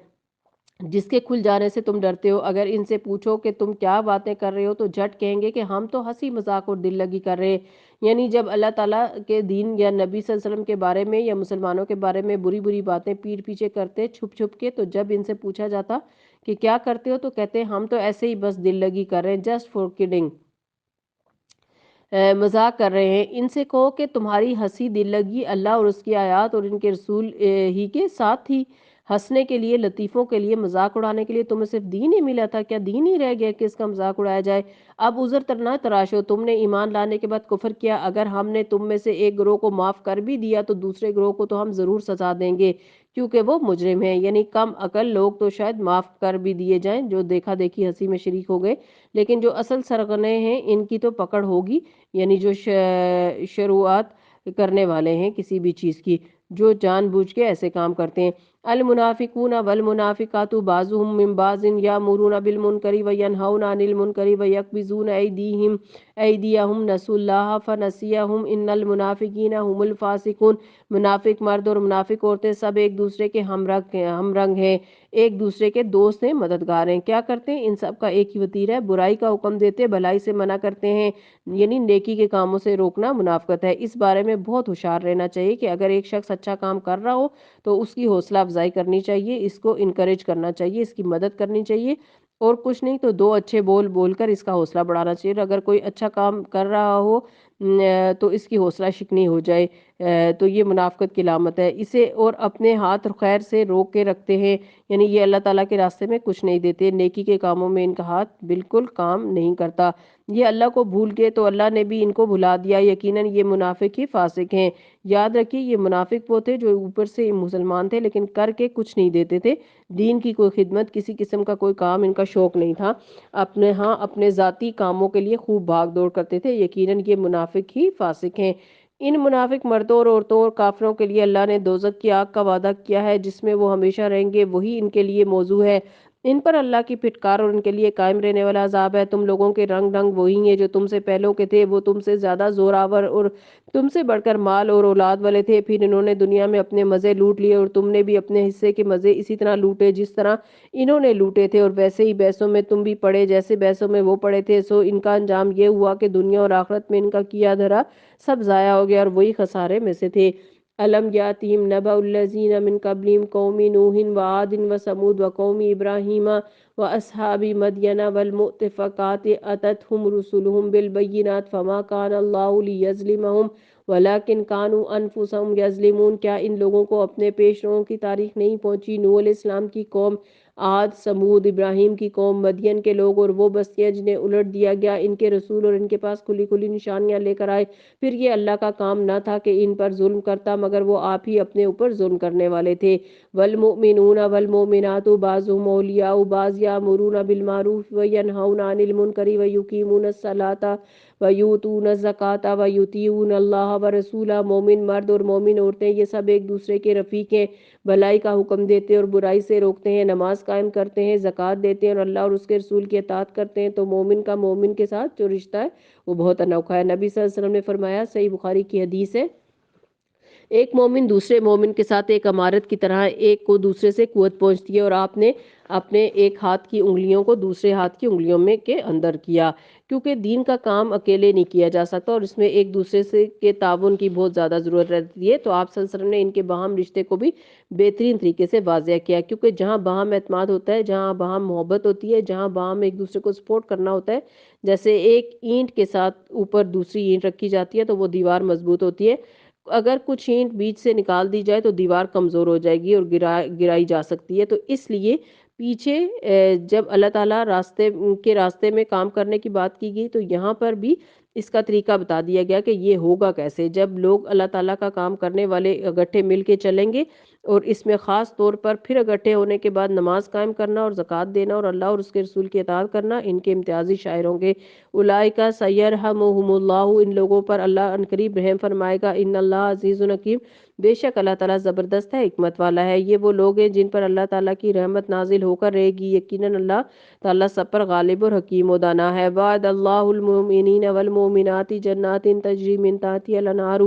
جس کے کھل جانے سے تم ڈرتے ہو۔ اگر ان سے پوچھو کہ تم کیا باتیں کر رہے ہو تو جھٹ کہیں گے کہ ہم تو ہنسی مذاق اور دل لگی کر رہے ہیں۔ یعنی جب اللہ تعالیٰ کے دین یا نبی صلی اللہ علیہ وسلم کے بارے میں یا مسلمانوں کے بارے میں بری بری باتیں پیٹھ پیچھے کرتے چھپ چھپ کے، تو جب ان سے پوچھا جاتا کہ کیا کرتے ہو تو کہتے ہیں ہم تو ایسے ہی بس دل لگی کر رہے ہیں، جسٹ فور کڈنگ، مذاق کر رہے ہیں۔ ان سے کہو کہ تمہاری ہنسی دل لگی اللہ اور اس کی آیات اور ان کے رسول ہی کے ساتھ تھی۔ ہنسنے کے لیے، لطیفوں کے لیے، مذاق اڑانے کے لیے تمہیں صرف دین ہی ملا تھا، کیا دین ہی رہ گیا کہ اس کا مذاق اڑایا جائے؟ اب عذر نہ تراشو، تم نے ایمان لانے کے بعد کفر کیا، اگر ہم نے تم میں سے ایک گروہ کو معاف کر بھی دیا تو دوسرے گروہ کو تو ہم ضرور سزا دیں گے کیونکہ وہ مجرم ہیں۔ یعنی کم عقل لوگ تو شاید معاف کر بھی دیے جائیں جو دیکھا دیکھی ہنسی میں شریک ہو گئے، لیکن جو اصل سرغنے ہیں ان کی تو پکڑ ہوگی، یعنی جو شروعات کرنے والے ہیں کسی بھی چیز کی، جو جان بوجھ کے ایسے کام کرتے ہیں۔ المنافقون والمنافقات بعضهم من بعض یامرون بالمنکر وینہون عن المنکر ویقبضون ایدیہم نسوا اللہ فنسیہم ان المنافقین هم الفاسقون۔ منافق مرد اور منافق عورتیں سب ایک دوسرے کے ہم رنگ ہیں، ایک دوسرے کے دوست ہیں، مددگار ہیں۔ کیا کرتے ہیں؟ ان سب کا ایک ہی وتیرہ ہے، برائی کا حکم دیتے، بھلائی سے منع کرتے ہیں، یعنی نیکی کے کاموں سے روکنا منافقت ہے۔ اس بارے میں بہت ہوشیار رہنا چاہیے کہ اگر ایک شخص اچھا کام کر رہا ہو تو اس کی حوصلہ افزائی کرنی چاہیے، اس کو انکریج کرنا چاہیے، اس کی مدد کرنی چاہیے، اور کچھ نہیں تو دو اچھے بول بول کر اس کا حوصلہ بڑھانا چاہیے۔ اگر کوئی اچھا کام کر رہا ہو تو اس کی حوصلہ شکنی ہو جائے تو یہ منافقت کی علامت ہے۔ اسے اور اپنے ہاتھ خیر سے روک کے رکھتے ہیں، یعنی یہ اللہ تعالیٰ کے راستے میں کچھ نہیں دیتے، نیکی کے کاموں میں ان کا ہاتھ بالکل کام نہیں کرتا۔ یہ اللہ کو بھول گئے تو اللہ نے بھی ان کو بھلا دیا، یقیناً یہ منافق ہی فاسق ہیں۔ یاد رکھیے یہ منافق وہ تھے جو اوپر سے مسلمان تھے لیکن کر کے کچھ نہیں دیتے تھے، دین کی کوئی خدمت، کسی قسم کا کوئی کام ان کا شوق نہیں تھا، اپنے ذاتی کاموں کے لیے خوب بھاگ دوڑ کرتے تھے، یقیناً یہ منافق ہی فاسق ہیں۔ ان منافق مردوں اور عورتوں اور کافروں کے لیے اللہ نے دوزخ کی آگ کا وعدہ کیا ہے جس میں وہ ہمیشہ رہیں گے، وہی ان کے لیے موضوع ہے۔ ان پر اللہ کی پھٹکار اور ان کے لیے قائم رہنے والا عذاب ہے۔ تم لوگوں کے رنگ وہی ہیں جو تم سے پہلوں کے تھے، وہ تم سے زیادہ زوراور اور تم سے بڑھ کر مال اور اولاد والے تھے، پھر انہوں نے دنیا میں اپنے مزے لوٹ لیے اور تم نے بھی اپنے حصے کے مزے اسی طرح لوٹے جس طرح انہوں نے لوٹے تھے، اور ویسے ہی بحثوں میں تم بھی پڑے جیسے بحثوں میں وہ پڑے تھے، سو ان کا انجام یہ ہوا کہ دنیا اور آخرت میں ان کا کیا دھرا سب ضائع ہو گیا اور وہی خسارے میں سے تھے۔ الم یاتہم نبأ الذین من قبلہم قوم نوح وعاد وثمود وقوم ابراہیم واصحاب مدین والمؤتفکات اتتہم رسلہم بالبینات فما کان اللہ لیظلمہم ولکن کانوا انفسہم یظلمون۔ کیا ان لوگوں کو اپنے پیش روؤں کی تاریخ نہیں پہنچی؟ نوح علیہ السلام کی قوم، عاد، سمود، ابراہیم کی قوم، مدین کے لوگ اور وہ بستیاں جنہیں الٹ دیا گیا، ان کے رسول اور ان کے پاس کھلی کھلی نشانیاں لے کر آئے، پھر یہ اللہ کا کام نہ تھا کہ ان پر ظلم کرتا مگر وہ آپ ہی اپنے اوپر ظلم کرنے والے تھے۔ والمؤمنون والمؤمنات بعضهم اولیاء بعض یامرون بالمعروف وینہون عن المنکر ویقیمون الصلاۃ ویؤتون الزکوٰۃ ویطیعون اللہ ورسولہ۔ مومن مرد اور مومن عورتیں یہ سب ایک دوسرے کے رفیق ہیں، بھلائی کا حکم دیتے اور برائی سے روکتے ہیں، نماز قائم کرتے ہیں، زکوٰۃ دیتے ہیں اور اللہ اور اس کے رسول کی اطاعت کرتے ہیں، تو مومن کا مومن کے ساتھ جو رشتہ ہے وہ بہت انوکھا ہے۔ نبی صلی اللہ علیہ وسلم نے فرمایا، صحیح بخاری کی حدیث ہے، ایک مومن دوسرے مومن کے ساتھ ایک عمارت کی طرح ایک کو دوسرے سے قوت پہنچتی ہے، اور آپ نے اپنے ایک ہاتھ کی انگلیوں کو دوسرے ہاتھ کی انگلیوں میں کے اندر کیا، کیونکہ دین کا کام اکیلے نہیں کیا جا سکتا اور اس میں ایک دوسرے سے کے تعاون کی بہت زیادہ ضرورت رہتی ہے۔ تو آپ صلی اللہ علیہ وسلم نے ان کے باہم رشتے کو بھی بہترین طریقے سے واضح کیا، کیونکہ جہاں باہم اعتماد ہوتا ہے، جہاں باہم محبت ہوتی ہے، جہاں باہم ایک دوسرے کو سپورٹ کرنا ہوتا ہے، جیسے ایک اینٹ کے ساتھ اوپر دوسری اینٹ رکھی جاتی ہے تو وہ دیوار مضبوط ہوتی ہے، اگر کچھ اینٹ بیچ سے نکال دی جائے تو دیوار کمزور ہو جائے گی اور گرائی جا سکتی ہے۔ تو اس لیے پیچھے جب اللہ تعالیٰ راستے میں کام کرنے کی بات کی گئی تو یہاں پر بھی اس کا طریقہ بتا دیا گیا کہ یہ ہوگا کیسے، جب لوگ اللہ تعالیٰ کا کام کرنے والے اکٹھے مل کے چلیں گے، اور اس میں خاص طور پر پھر اکٹھے ہونے کے بعد نماز قائم کرنا اور زکوٰۃ دینا اور اللہ اور اس کے رسول کی اطاعت کرنا ان کے امتیازی شاعر ہوں گے۔ اولئک سیرحمہم اللہ، ان لوگوں پر اللہ عنقریب رحم فرمائے گا۔ ان اللہ عزیز حکیم، بے شک اللہ تعالیٰ زبردست ہے، حکمت والا ہے۔ یہ وہ لوگ ہیں جن پر اللہ تعالیٰ کی رحمت نازل ہو کر رہے گی، یقیناً اللہ تعالیٰ سب پر غالب اور حکیم و دانا ہے۔ وعد اللہ المؤمنین والمؤمنات جنات تجری من تحتها الانہار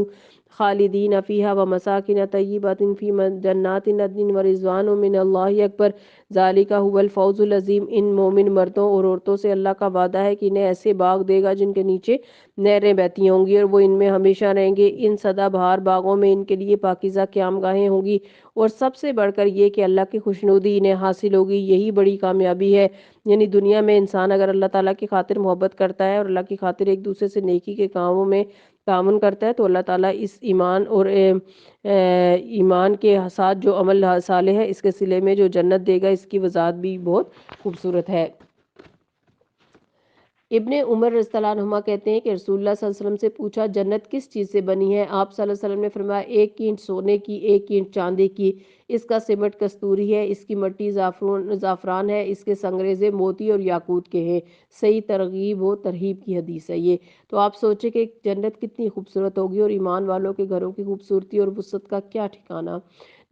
خالدین فیہا ومساکن طیبات فی جنات عدن ورضوان من اللہ اکبر، ذالک هو الفوز العظیم۔ ان مومن مردوں اور عورتوں سے اللہ کا وعدہ ہے کہ انہیں ایسے باغ دے گا جن کے نیچے نہریں بہتی ہوں گی اور وہ ان میں ہمیشہ رہیں گے، ان سدا بہار باغوں میں ان کے لیے پاکیزہ قیام گاہیں ہوں گی، اور سب سے بڑھ کر یہ کہ اللہ کی خوشنودی انہیں حاصل ہوگی، یہی بڑی کامیابی ہے۔ یعنی دنیا میں انسان اگر اللہ تعالیٰ کی خاطر محبت کرتا ہے اور اللہ کی خاطر ایک دوسرے سے نیکی کے کاموں میں تعاون کرتا ہے تو اللہ تعالیٰ اس ایمان اور ایمان کے ساتھ جو عمل صالح ہے اس کے صلے میں جو جنت دے گا، اس کی وضاحت بھی بہت خوبصورت ہے۔ ابن عمر رضی اللہ عنہما کہتے ہیں کہ رسول اللہ صلی اللہ علیہ وسلم سے پوچھا، جنت کس چیز سے بنی ہے؟ آپ صلی اللہ علیہ وسلم نے فرمایا، ایک اینٹ سونے کی، ایک اینٹ چاندی کی، اس کا سمٹ کستوری ہے، اس کی مٹی زعفران ہے، اس کے سنگریزے موتی اور یاقوت کے ہیں۔ صحیح ترغیب و ترہیب کی حدیث ہے یہ۔ تو آپ سوچیں کہ جنت کتنی خوبصورت ہوگی اور ایمان والوں کے گھروں کی خوبصورتی اور وسعت کا کیا ٹھکانہ۔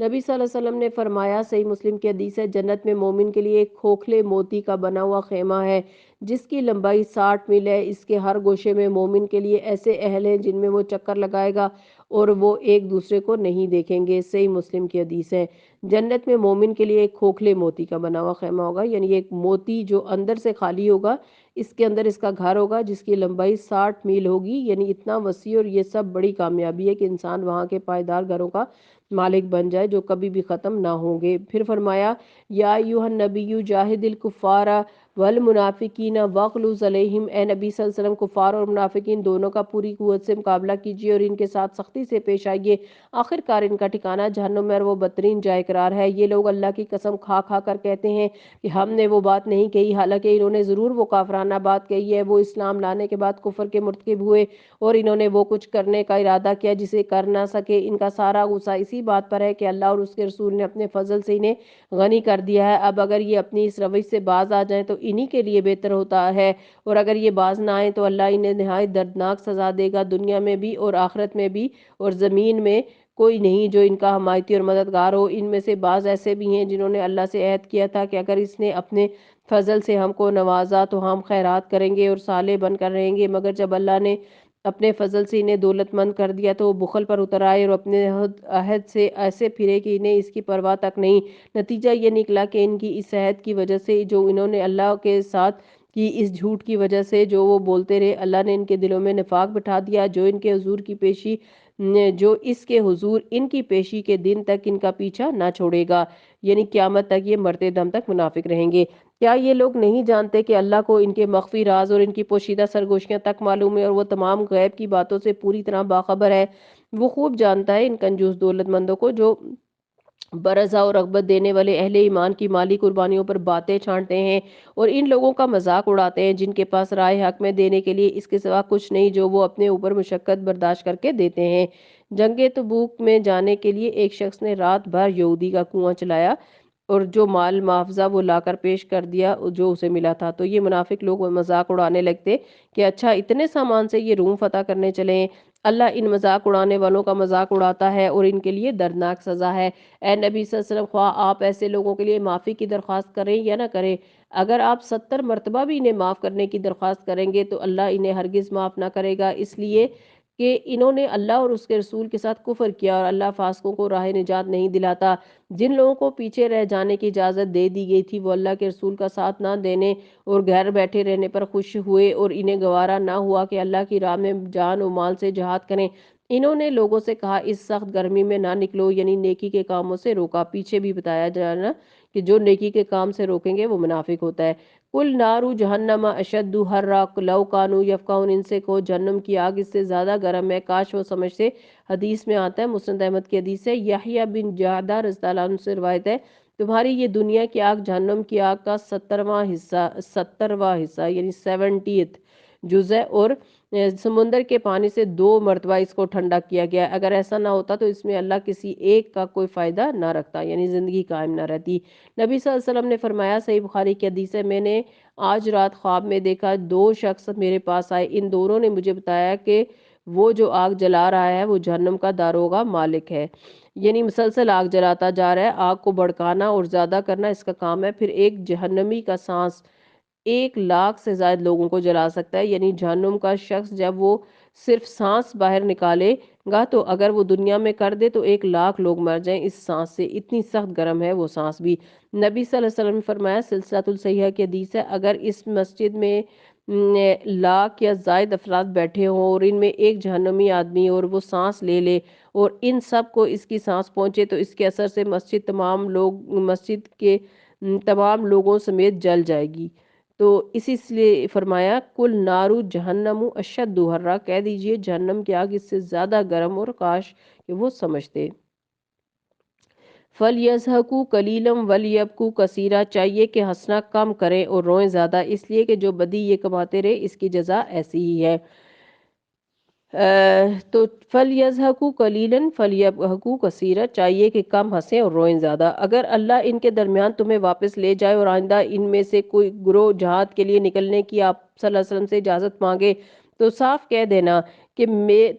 نبی صلی اللہ علیہ وسلم نے فرمایا، صحیح مسلم کی حدیث ہے، جنت میں مومن کے لیے ایک کھوکھلے موتی کا بنا ہوا خیمہ ہے جس کی لمبائی 60 میل ہے، اس کے ہر گوشے میں مومن کے لیے ایسے اہل ہیں جن میں وہ چکر لگائے گا اور وہ ایک دوسرے کو نہیں دیکھیں گے۔ صحیح مسلم کی حدیث ہے۔ جنت میں مومن کے لیے ایک کھوکھلے موتی کا بنا ہوا خیمہ ہوگا، یعنی ایک موتی جو اندر سے خالی ہوگا، اس کے اندر اس کا گھر ہوگا جس کی لمبائی 60 میل ہوگی، یعنی اتنا وسیع، اور یہ سب بڑی کامیابی ہے کہ انسان وہاں کے پائیدار گھروں کا مالک بن جائے جو کبھی بھی ختم نہ ہوں گے۔ پھر فرمایا یا ایھا النبی جاہد الکفار والمنافقین واغلظ علیہم، اے نبی صلی اللہ علیہ وسلم کفار اور منافقین دونوں کا پوری قوت سے مقابلہ کیجیے اور ان کے ساتھ سختی سے پیش آئیے، آخر کار ان کا ٹھکانہ جہنم میں اور وہ بدترین جائے قرار ہے۔ یہ لوگ اللہ کی قسم کھا کھا کر کہتے ہیں کہ ہم نے وہ بات نہیں کہی، حالانکہ انہوں نے ضرور وہ کافرانہ بات کہی ہے۔ وہ اسلام لانے کے بعد کفر کے مرتکب ہوئے اور انہوں نے وہ کچھ کرنے کا ارادہ کیا جسے کر نہ سکے۔ ان کا سارا غصہ اسی بات پر ہے کہ اللہ اور اس کے رسول نے اپنے فضل سے انہیں غنی کر دیا ہے۔ اب اگر یہ اپنی اس روش سے باز آ جائیں تو انہی کے لیے بہتر ہوتا ہے، اور اگر یہ باز نہ آئیں تو اللہ انہیں نہایت دردناک سزا دے گا، دنیا میں بھی اور آخرت میں بھی، اور زمین میں کوئی نہیں جو ان کا حمایتی اور مددگار ہو۔ ان میں سے بعض ایسے بھی ہیں جنہوں نے اللہ سے عہد کیا تھا کہ اگر اس نے اپنے فضل سے ہم کو نوازا تو ہم خیرات کریں گے اور صالح بن کر رہیں گے، مگر جب اللہ نے اپنے فضل سے انہیں دولت مند کر دیا تو وہ بخل پر اتر آئے اور اپنے عہد سے ایسے پھرے کہ انہیں اس کی پرواہ تک نہیں۔ نتیجہ یہ نکلا کہ ان کی اس عہد کی وجہ سے جو انہوں نے اللہ کے ساتھ کی، اس جھوٹ کی وجہ سے جو وہ بولتے رہے، اللہ نے ان کے دلوں میں نفاق بٹھا دیا، جو اس کے حضور ان کی پیشی کے دن تک ان کا پیچھا نہ چھوڑے گا، یعنی قیامت تک یہ مرتے دم تک منافق رہیں گے۔ کیا یہ لوگ نہیں جانتے کہ اللہ کو ان کے مخفی راز اور ان کی پوشیدہ سرگوشیاں تک معلوم ہے، اور وہ تمام غیب کی باتوں سے پوری طرح باخبر ہے۔ وہ خوب جانتا ہے ان کنجوس دولت مندوں کو جو برضا اور رغبت دینے والے اہل ایمان کی مالی قربانیوں پر باتیں چھانٹتے ہیں اور ان لوگوں کا مذاق اڑاتے ہیں جن کے پاس رائے حق میں دینے کے لیے اس کے سوا کچھ نہیں جو وہ اپنے اوپر مشقت برداشت کر کے دیتے ہیں۔ جنگ تبوک میں جانے کے لیے ایک شخص نے رات بھر یہودی کا کنواں چلایا اور جو مال معاوضہ وہ لا کر پیش کر دیا جو اسے ملا تھا، تو یہ منافق لوگ مذاق اڑانے لگتے کہ اچھا اتنے سامان سے یہ روم فتح کرنے چلے ہیں۔ اللہ ان مذاق اڑانے والوں کا مذاق اڑاتا ہے اور ان کے لیے دردناک سزا ہے۔ اے نبی صلی اللہ علیہ وسلم، خواہ آپ ایسے لوگوں کے لیے معافی کی درخواست کریں یا نہ کریں، اگر آپ 70 مرتبہ بھی انہیں معاف کرنے کی درخواست کریں گے تو اللہ انہیں ہرگز معاف نہ کرے گا، اس لیے کہ انہوں نے اللہ اور اس کے رسول کے ساتھ کفر کیا اور اللہ فاسقوں کو راہ نجات نہیں دلاتا۔ جن لوگوں کو پیچھے رہ جانے کی اجازت دے دی گئی تھی وہ اللہ کے رسول کا ساتھ نہ دینے اور گھر بیٹھے رہنے پر خوش ہوئے اور انہیں گوارا نہ ہوا کہ اللہ کی راہ میں جان و مال سے جہاد کریں۔ انہوں نے لوگوں سے کہا اس سخت گرمی میں نہ نکلو، یعنی نیکی کے کاموں سے روکا۔ پیچھے بھی بتایا جانا کہ جو نیکی کے کام سے روکیں گے وہ منافق ہوتا ہے۔ کل نارو جہنم اشد حرا لو کانوا یفقہون، ان سے کہو جہنم کی آگ اس سے زیادہ گرم ہے کاش وہ سمجھتے۔ حدیث میں آتا ہے، مسند احمد کی حدیث ہے، یحییٰ بن جعدہ رضی اللہ عنہ سے روایت ہے، تمہاری یہ دنیا کی آگ جہنم کی آگ کا 70واں حصہ یعنی 70th جز ہے، اور سمندر کے پانی سے 2 مرتبہ اس کو ٹھنڈا کیا گیا ہے۔ اگر ایسا نہ ہوتا تو اس میں اللہ کسی ایک کا کوئی فائدہ نہ رکھتا، یعنی زندگی قائم نہ رہتی۔ نبی صلی اللہ علیہ وسلم نے فرمایا، صحیح بخاری کی حدیث ہے، میں نے آج رات خواب میں دیکھا 2 شخص میرے پاس آئے، ان دونوں نے مجھے بتایا کہ وہ جو آگ جلا رہا ہے وہ جہنم کا داروغہ مالک ہے، یعنی مسلسل آگ جلاتا جا رہا ہے، آگ کو بھڑکانا اور زیادہ کرنا اس کا کام ہے۔ پھر ایک جہنمی کا سانس 1,00,000 سے زائد لوگوں کو جلا سکتا ہے، یعنی جہنم کا شخص جب وہ صرف سانس باہر نکالے گا تو اگر وہ دنیا میں کر دے تو 1,00,000 لوگ مر جائیں اس سانس سے، اتنی سخت گرم ہے وہ سانس بھی۔ نبی صلی اللہ علیہ وسلم نے فرمایا، سلسلۃ الصحیحہ کی حدیث ہے، اگر اس مسجد میں 1,00,000 یا زائد افراد بیٹھے ہوں اور ان میں ایک جہنمی آدمی اور وہ سانس لے لے اور ان سب کو اس کی سانس پہنچے تو اس کے اثر سے مسجد کے تمام لوگوں سمیت جل جائے گی۔ تو اسی لیے فرمایا کل نارو جہنم اشد حرا، کہہ دیجئے جہنم کی آگ اس سے زیادہ گرم اور کاش کہ وہ سمجھتے۔ فَلْيَضْحَكُوا قَلِيلًا وَلْيَبْكُوا كَثِيرًا، چاہیے کہ ہنسنا کم کریں اور روئیں زیادہ، اس لیے کہ جو بدی یہ کماتے رہے اس کی جزا ایسی ہی ہے۔ تو فَلْيَضْحَكُوا قَلِيلًا فَلْيَبْكُوا كَثِيرًا، چاہیے کہ کم ہنسیں اور روئیں زیادہ۔ اگر اللہ ان کے درمیان تمہیں واپس لے جائے اور آئندہ ان میں سے کوئی گروہ جہاد کے لیے نکلنے کی آپ صلی اللہ علیہ وسلم سے اجازت مانگے تو صاف کہہ دینا کہ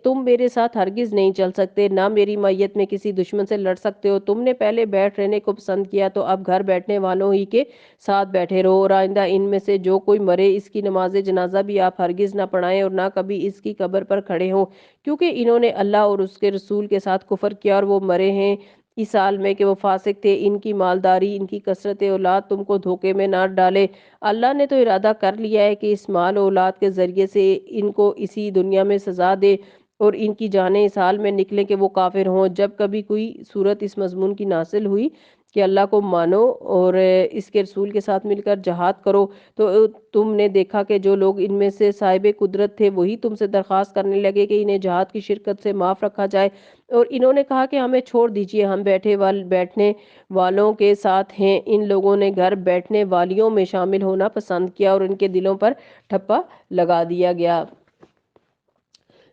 تم میرے ساتھ ہرگز نہیں چل سکتے، نہ میری معیت میں کسی دشمن سے لڑ سکتے ہو، تم نے پہلے بیٹھ رہنے کو پسند کیا تو اب گھر بیٹھنے والوں ہی کے ساتھ بیٹھے رہو، اور آئندہ ان میں سے جو کوئی مرے اس کی نماز جنازہ بھی آپ ہرگز نہ پڑھائیں اور نہ کبھی اس کی قبر پر کھڑے ہوں، کیونکہ انہوں نے اللہ اور اس کے رسول کے ساتھ کفر کیا اور وہ مرے ہیں اس سال میں کہ وہ فاسق تھے، ان کی مالداری، ان کی کثرت اولاد تم کو دھوکے میں نہ ڈالے۔ اللہ نے تو ارادہ کر لیا ہے کہ اس مال و اولاد کے ذریعے سے ان کو اسی دنیا میں سزا دے اور ان کی جانیں اس حال میں نکلیں کہ وہ کافر ہوں۔ جب کبھی کوئی صورت اس مضمون کی نازل ہوئی کہ اللہ کو مانو اور اس کے رسول کے ساتھ مل کر جہاد کرو، تو تم نے دیکھا کہ جو لوگ ان میں سے صاحب قدرت تھے وہی تم سے درخواست کرنے لگے کہ انہیں جہاد کی شرکت سے معاف رکھا جائے، اور انہوں نے کہا کہ ہمیں چھوڑ دیجئے، ہم بیٹھنے والوں کے ساتھ ہیں۔ ان لوگوں نے گھر بیٹھنے والیوں میں شامل ہونا پسند کیا اور ان کے دلوں پر ٹھپا لگا دیا گیا۔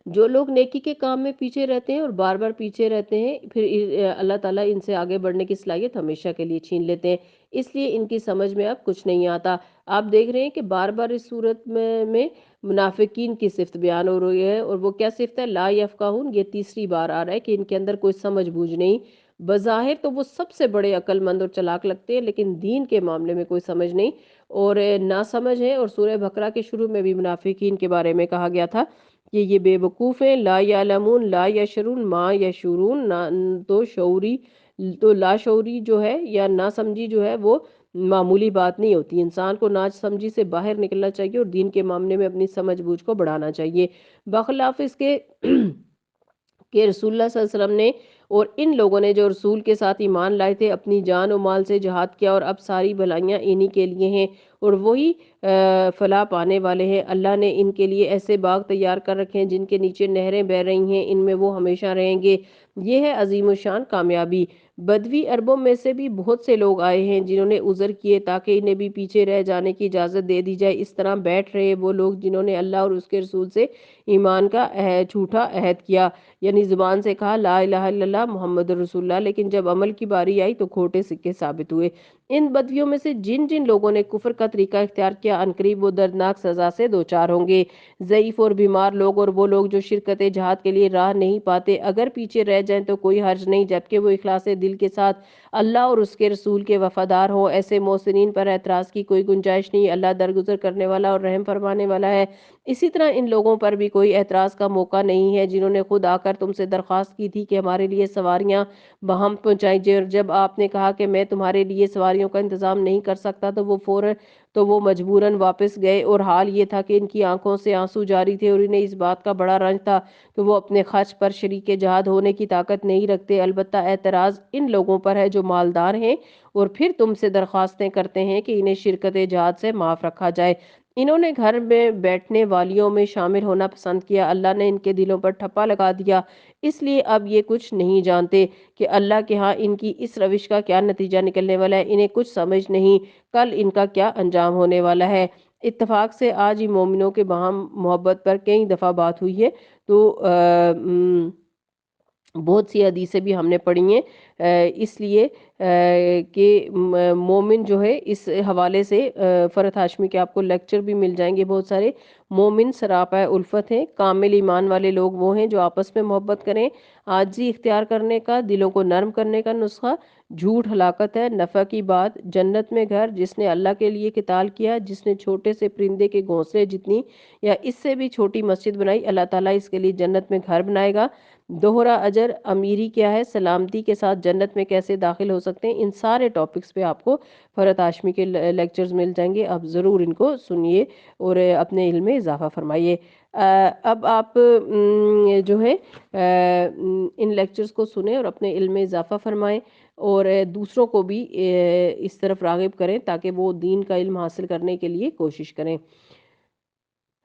جو لوگ نیکی کے کام میں پیچھے رہتے ہیں اور بار بار پیچھے رہتے ہیں، پھر اللہ تعالیٰ ان سے آگے بڑھنے کی صلاحیت ہمیشہ کے لیے چھین لیتے ہیں، اس لیے ان کی سمجھ میں اب کچھ نہیں آتا۔ آپ دیکھ رہے ہیں کہ بار بار اس صورت میں منافقین کی صفت بیان ہو رہی ہے، اور وہ کیا صفت ہے؟ لا یفقہون، یہ تیسری بار آ رہا ہے کہ ان کے اندر کوئی سمجھ بوجھ نہیں۔ بظاہر تو وہ سب سے بڑے عقل مند اور چلاک لگتے ہیں، لیکن دین کے معاملے میں کوئی سمجھ نہیں اور نہ سمجھ ہے۔ اور سورہ بقرہ کے شروع میں بھی منافقین کے بارے میں کہا گیا تھا کہ یہ بے وقوف ہیں، لا یعلمون لا یشرون ما یشورون، تو لا شعوری جو ہے یا نہ سمجھی جو ہے وہ معمولی بات نہیں ہوتی۔ انسان کو نہ سمجھی سے باہر نکلنا چاہیے اور دین کے معاملے میں اپنی سمجھ بوجھ کو بڑھانا چاہیے، بخلاف اس کے کہ رسول اللہ صلی اللہ علیہ وسلم نے اور ان لوگوں نے جو رسول کے ساتھ ایمان لائے تھے اپنی جان و مال سے جہاد کیا، اور اب ساری بھلائیاں انہی کے لیے ہیں اور وہی فلاح پانے والے ہیں۔ اللہ نے ان کے لیے ایسے باغ تیار کر رکھے ہیں جن کے نیچے نہریں بہہ رہی ہیں، ان میں وہ ہمیشہ رہیں گے۔ یہ ہے عظیم الشان کامیابی۔ بدوی عربوں میں سے بھی بہت سے لوگ آئے ہیں جنہوں نے عذر کیے تاکہ انہیں بھی پیچھے رہ جانے کی اجازت دے دی جائے۔ اس طرح بیٹھ رہے وہ لوگ جنہوں نے اللہ اور اس کے رسول سے ایمان کا جھوٹا عہد کیا، یعنی زبان سے کہا لا الہ الا اللہ محمد رسول اللہ، لیکن جب عمل کی باری آئی تو کھوٹے سکے ثابت ہوئے۔ ان بدویوں میں سے جن جن لوگوں نے کفر کا طریقہ اختیار کیا، عنقریب وہ دردناک سزا سے دوچار ہوں گے۔ ضعیف اور بیمار لوگ اور وہ لوگ جو شرکت جہاد کے لیے راہ نہیں پاتے، اگر پیچھے رہ جائیں تو کوئی حرج نہیں، جبکہ وہ اخلاص دل کے ساتھ اللہ اور اس کے رسول کے وفادار ہوں۔ ایسے محسنین پر اعتراض کی کوئی گنجائش نہیں، اللہ درگزر کرنے والا اور رحم فرمانے والا ہے۔ اسی طرح ان لوگوں پر بھی کوئی اعتراض کا موقع نہیں ہے جنہوں نے خود آ کر تم سے درخواست کی تھی کہ ہمارے لیے سواریاں بہم پہنچائیں، اور جب آپ نے کہا کہ میں تمہارے لیے سواریوں کا انتظام نہیں کر سکتا تو وہ مجبوراً واپس گئے، اور حال یہ تھا کہ ان کی آنکھوں سے آنسو جاری تھے اور انہیں اس بات کا بڑا رنج تھا کہ وہ اپنے خرچ پر شریک جہاد ہونے کی طاقت نہیں رکھتے۔ البتہ اعتراض ان لوگوں پر ہے جو مالدار ہیں اور پھر تم سے درخواستیں کرتے ہیں کہ انہیں شرکت جہاد سے معاف رکھا جائے۔ انہوں نے گھر میں بیٹھنے والیوں میں شامل ہونا پسند کیا، اللہ نے ان کے دلوں پر ٹھپا لگا دیا، اس لیے اب یہ کچھ نہیں جانتے کہ اللہ کے ہاں ان کی اس روش کا کیا نتیجہ نکلنے والا ہے۔ انہیں کچھ سمجھ نہیں کل ان کا کیا انجام ہونے والا ہے۔ اتفاق سے آج ہی مومنوں کے باہم محبت پر کئی دفعہ بات ہوئی ہے، تو بہت سی حدیثیں بھی ہم نے پڑھی ہیں، اس لیے کہ مومن جو ہے اس حوالے سے فرحت ہاشمی کے آپ کو لیکچر بھی مل جائیں گے بہت سارے۔ مومن سراپا الفت ہیں، کامل ایمان والے لوگ وہ ہیں جو آپس میں محبت کریں۔ عاجزی اختیار کرنے کا، دلوں کو نرم کرنے کا نسخہ جھوٹ ہلاکت ہے، نفع کی بات جنت میں گھر جس نے اللہ کے لیے قتال کیا، جس نے چھوٹے سے پرندے کے گھونسلے جتنی یا اس سے بھی چھوٹی مسجد بنائی، اللہ تعالیٰ اس کے لیے جنت میں گھر بنائے گا۔ دوہرا اجر، امیری کیا ہے، سلامتی کے ساتھ جنت میں کیسے داخل ہو سکتے ہیں، ان سارے ٹاپکس پہ آپ کو فرحت ہاشمی کے لیکچرز مل جائیں گے، آپ ضرور ان کو سنیے اور اپنے علم میں اضافہ فرمائیے۔ اب آپ جو ہے ان لیکچرز کو سنیں اور اپنے علم میں اضافہ فرمائیں اور دوسروں کو بھی اس طرف راغب کریں تاکہ وہ دین کا علم حاصل کرنے کے لیے کوشش کریں۔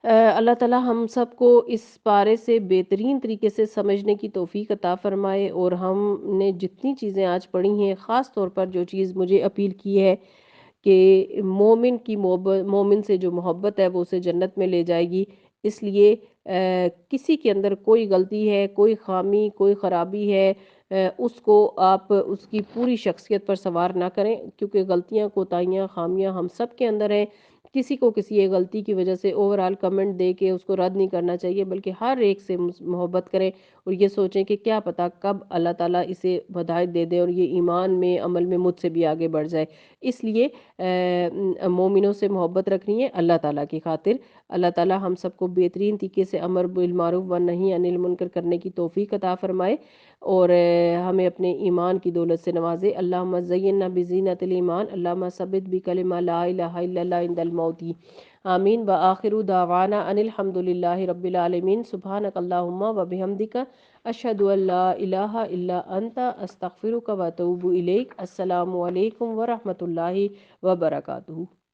اللہ تعالیٰ ہم سب کو اس پارے سے بہترین طریقے سے سمجھنے کی توفیق عطا فرمائے، اور ہم نے جتنی چیزیں آج پڑھی ہیں، خاص طور پر جو چیز مجھے اپیل کی ہے کہ مومن سے جو محبت ہے وہ اسے جنت میں لے جائے گی، اس لیے کسی کے اندر کوئی غلطی ہے، کوئی خامی، کوئی خرابی ہے، اس کو آپ اس کی پوری شخصیت پر سوار نہ کریں، کیونکہ غلطیاں، کوتاہیاں، خامیاں ہم سب کے اندر ہیں۔ کسی کو کسی ایک غلطی کی وجہ سے اوورآل کمنٹ دے کے اس کو رد نہیں کرنا چاہیے، بلکہ ہر ایک سے محبت کریں اور یہ سوچیں کہ کیا پتہ کب اللہ تعالیٰ اسے ہدایت دے دے اور یہ ایمان میں، عمل میں مجھ سے بھی آگے بڑھ جائے۔ اس لیے مومنوں سے محبت رکھنی ہے اللہ تعالیٰ کی خاطر۔ اللہ تعالی ہم سب کو بہترین طریقے سے امر بالمعروف و نہی عن المنکر کرنے کی توفیق عطا فرمائے، اور ہمیں اپنے ایمان کی دولت سے نوازے۔ اللہم زینا بزینت الایمان، اللہم ثبت بکلمہ لا الہ الا اللہ عند الموت۔ آمین۔ وآخر دعوانا ان الحمد للہ رب العالمین۔ سبحانک اللہم و بحمدک، اشہد ان لا الہ الا انت، استغفرک و اتوب الیک۔ السلام علیکم ورحمۃ اللہ وبرکاتہ۔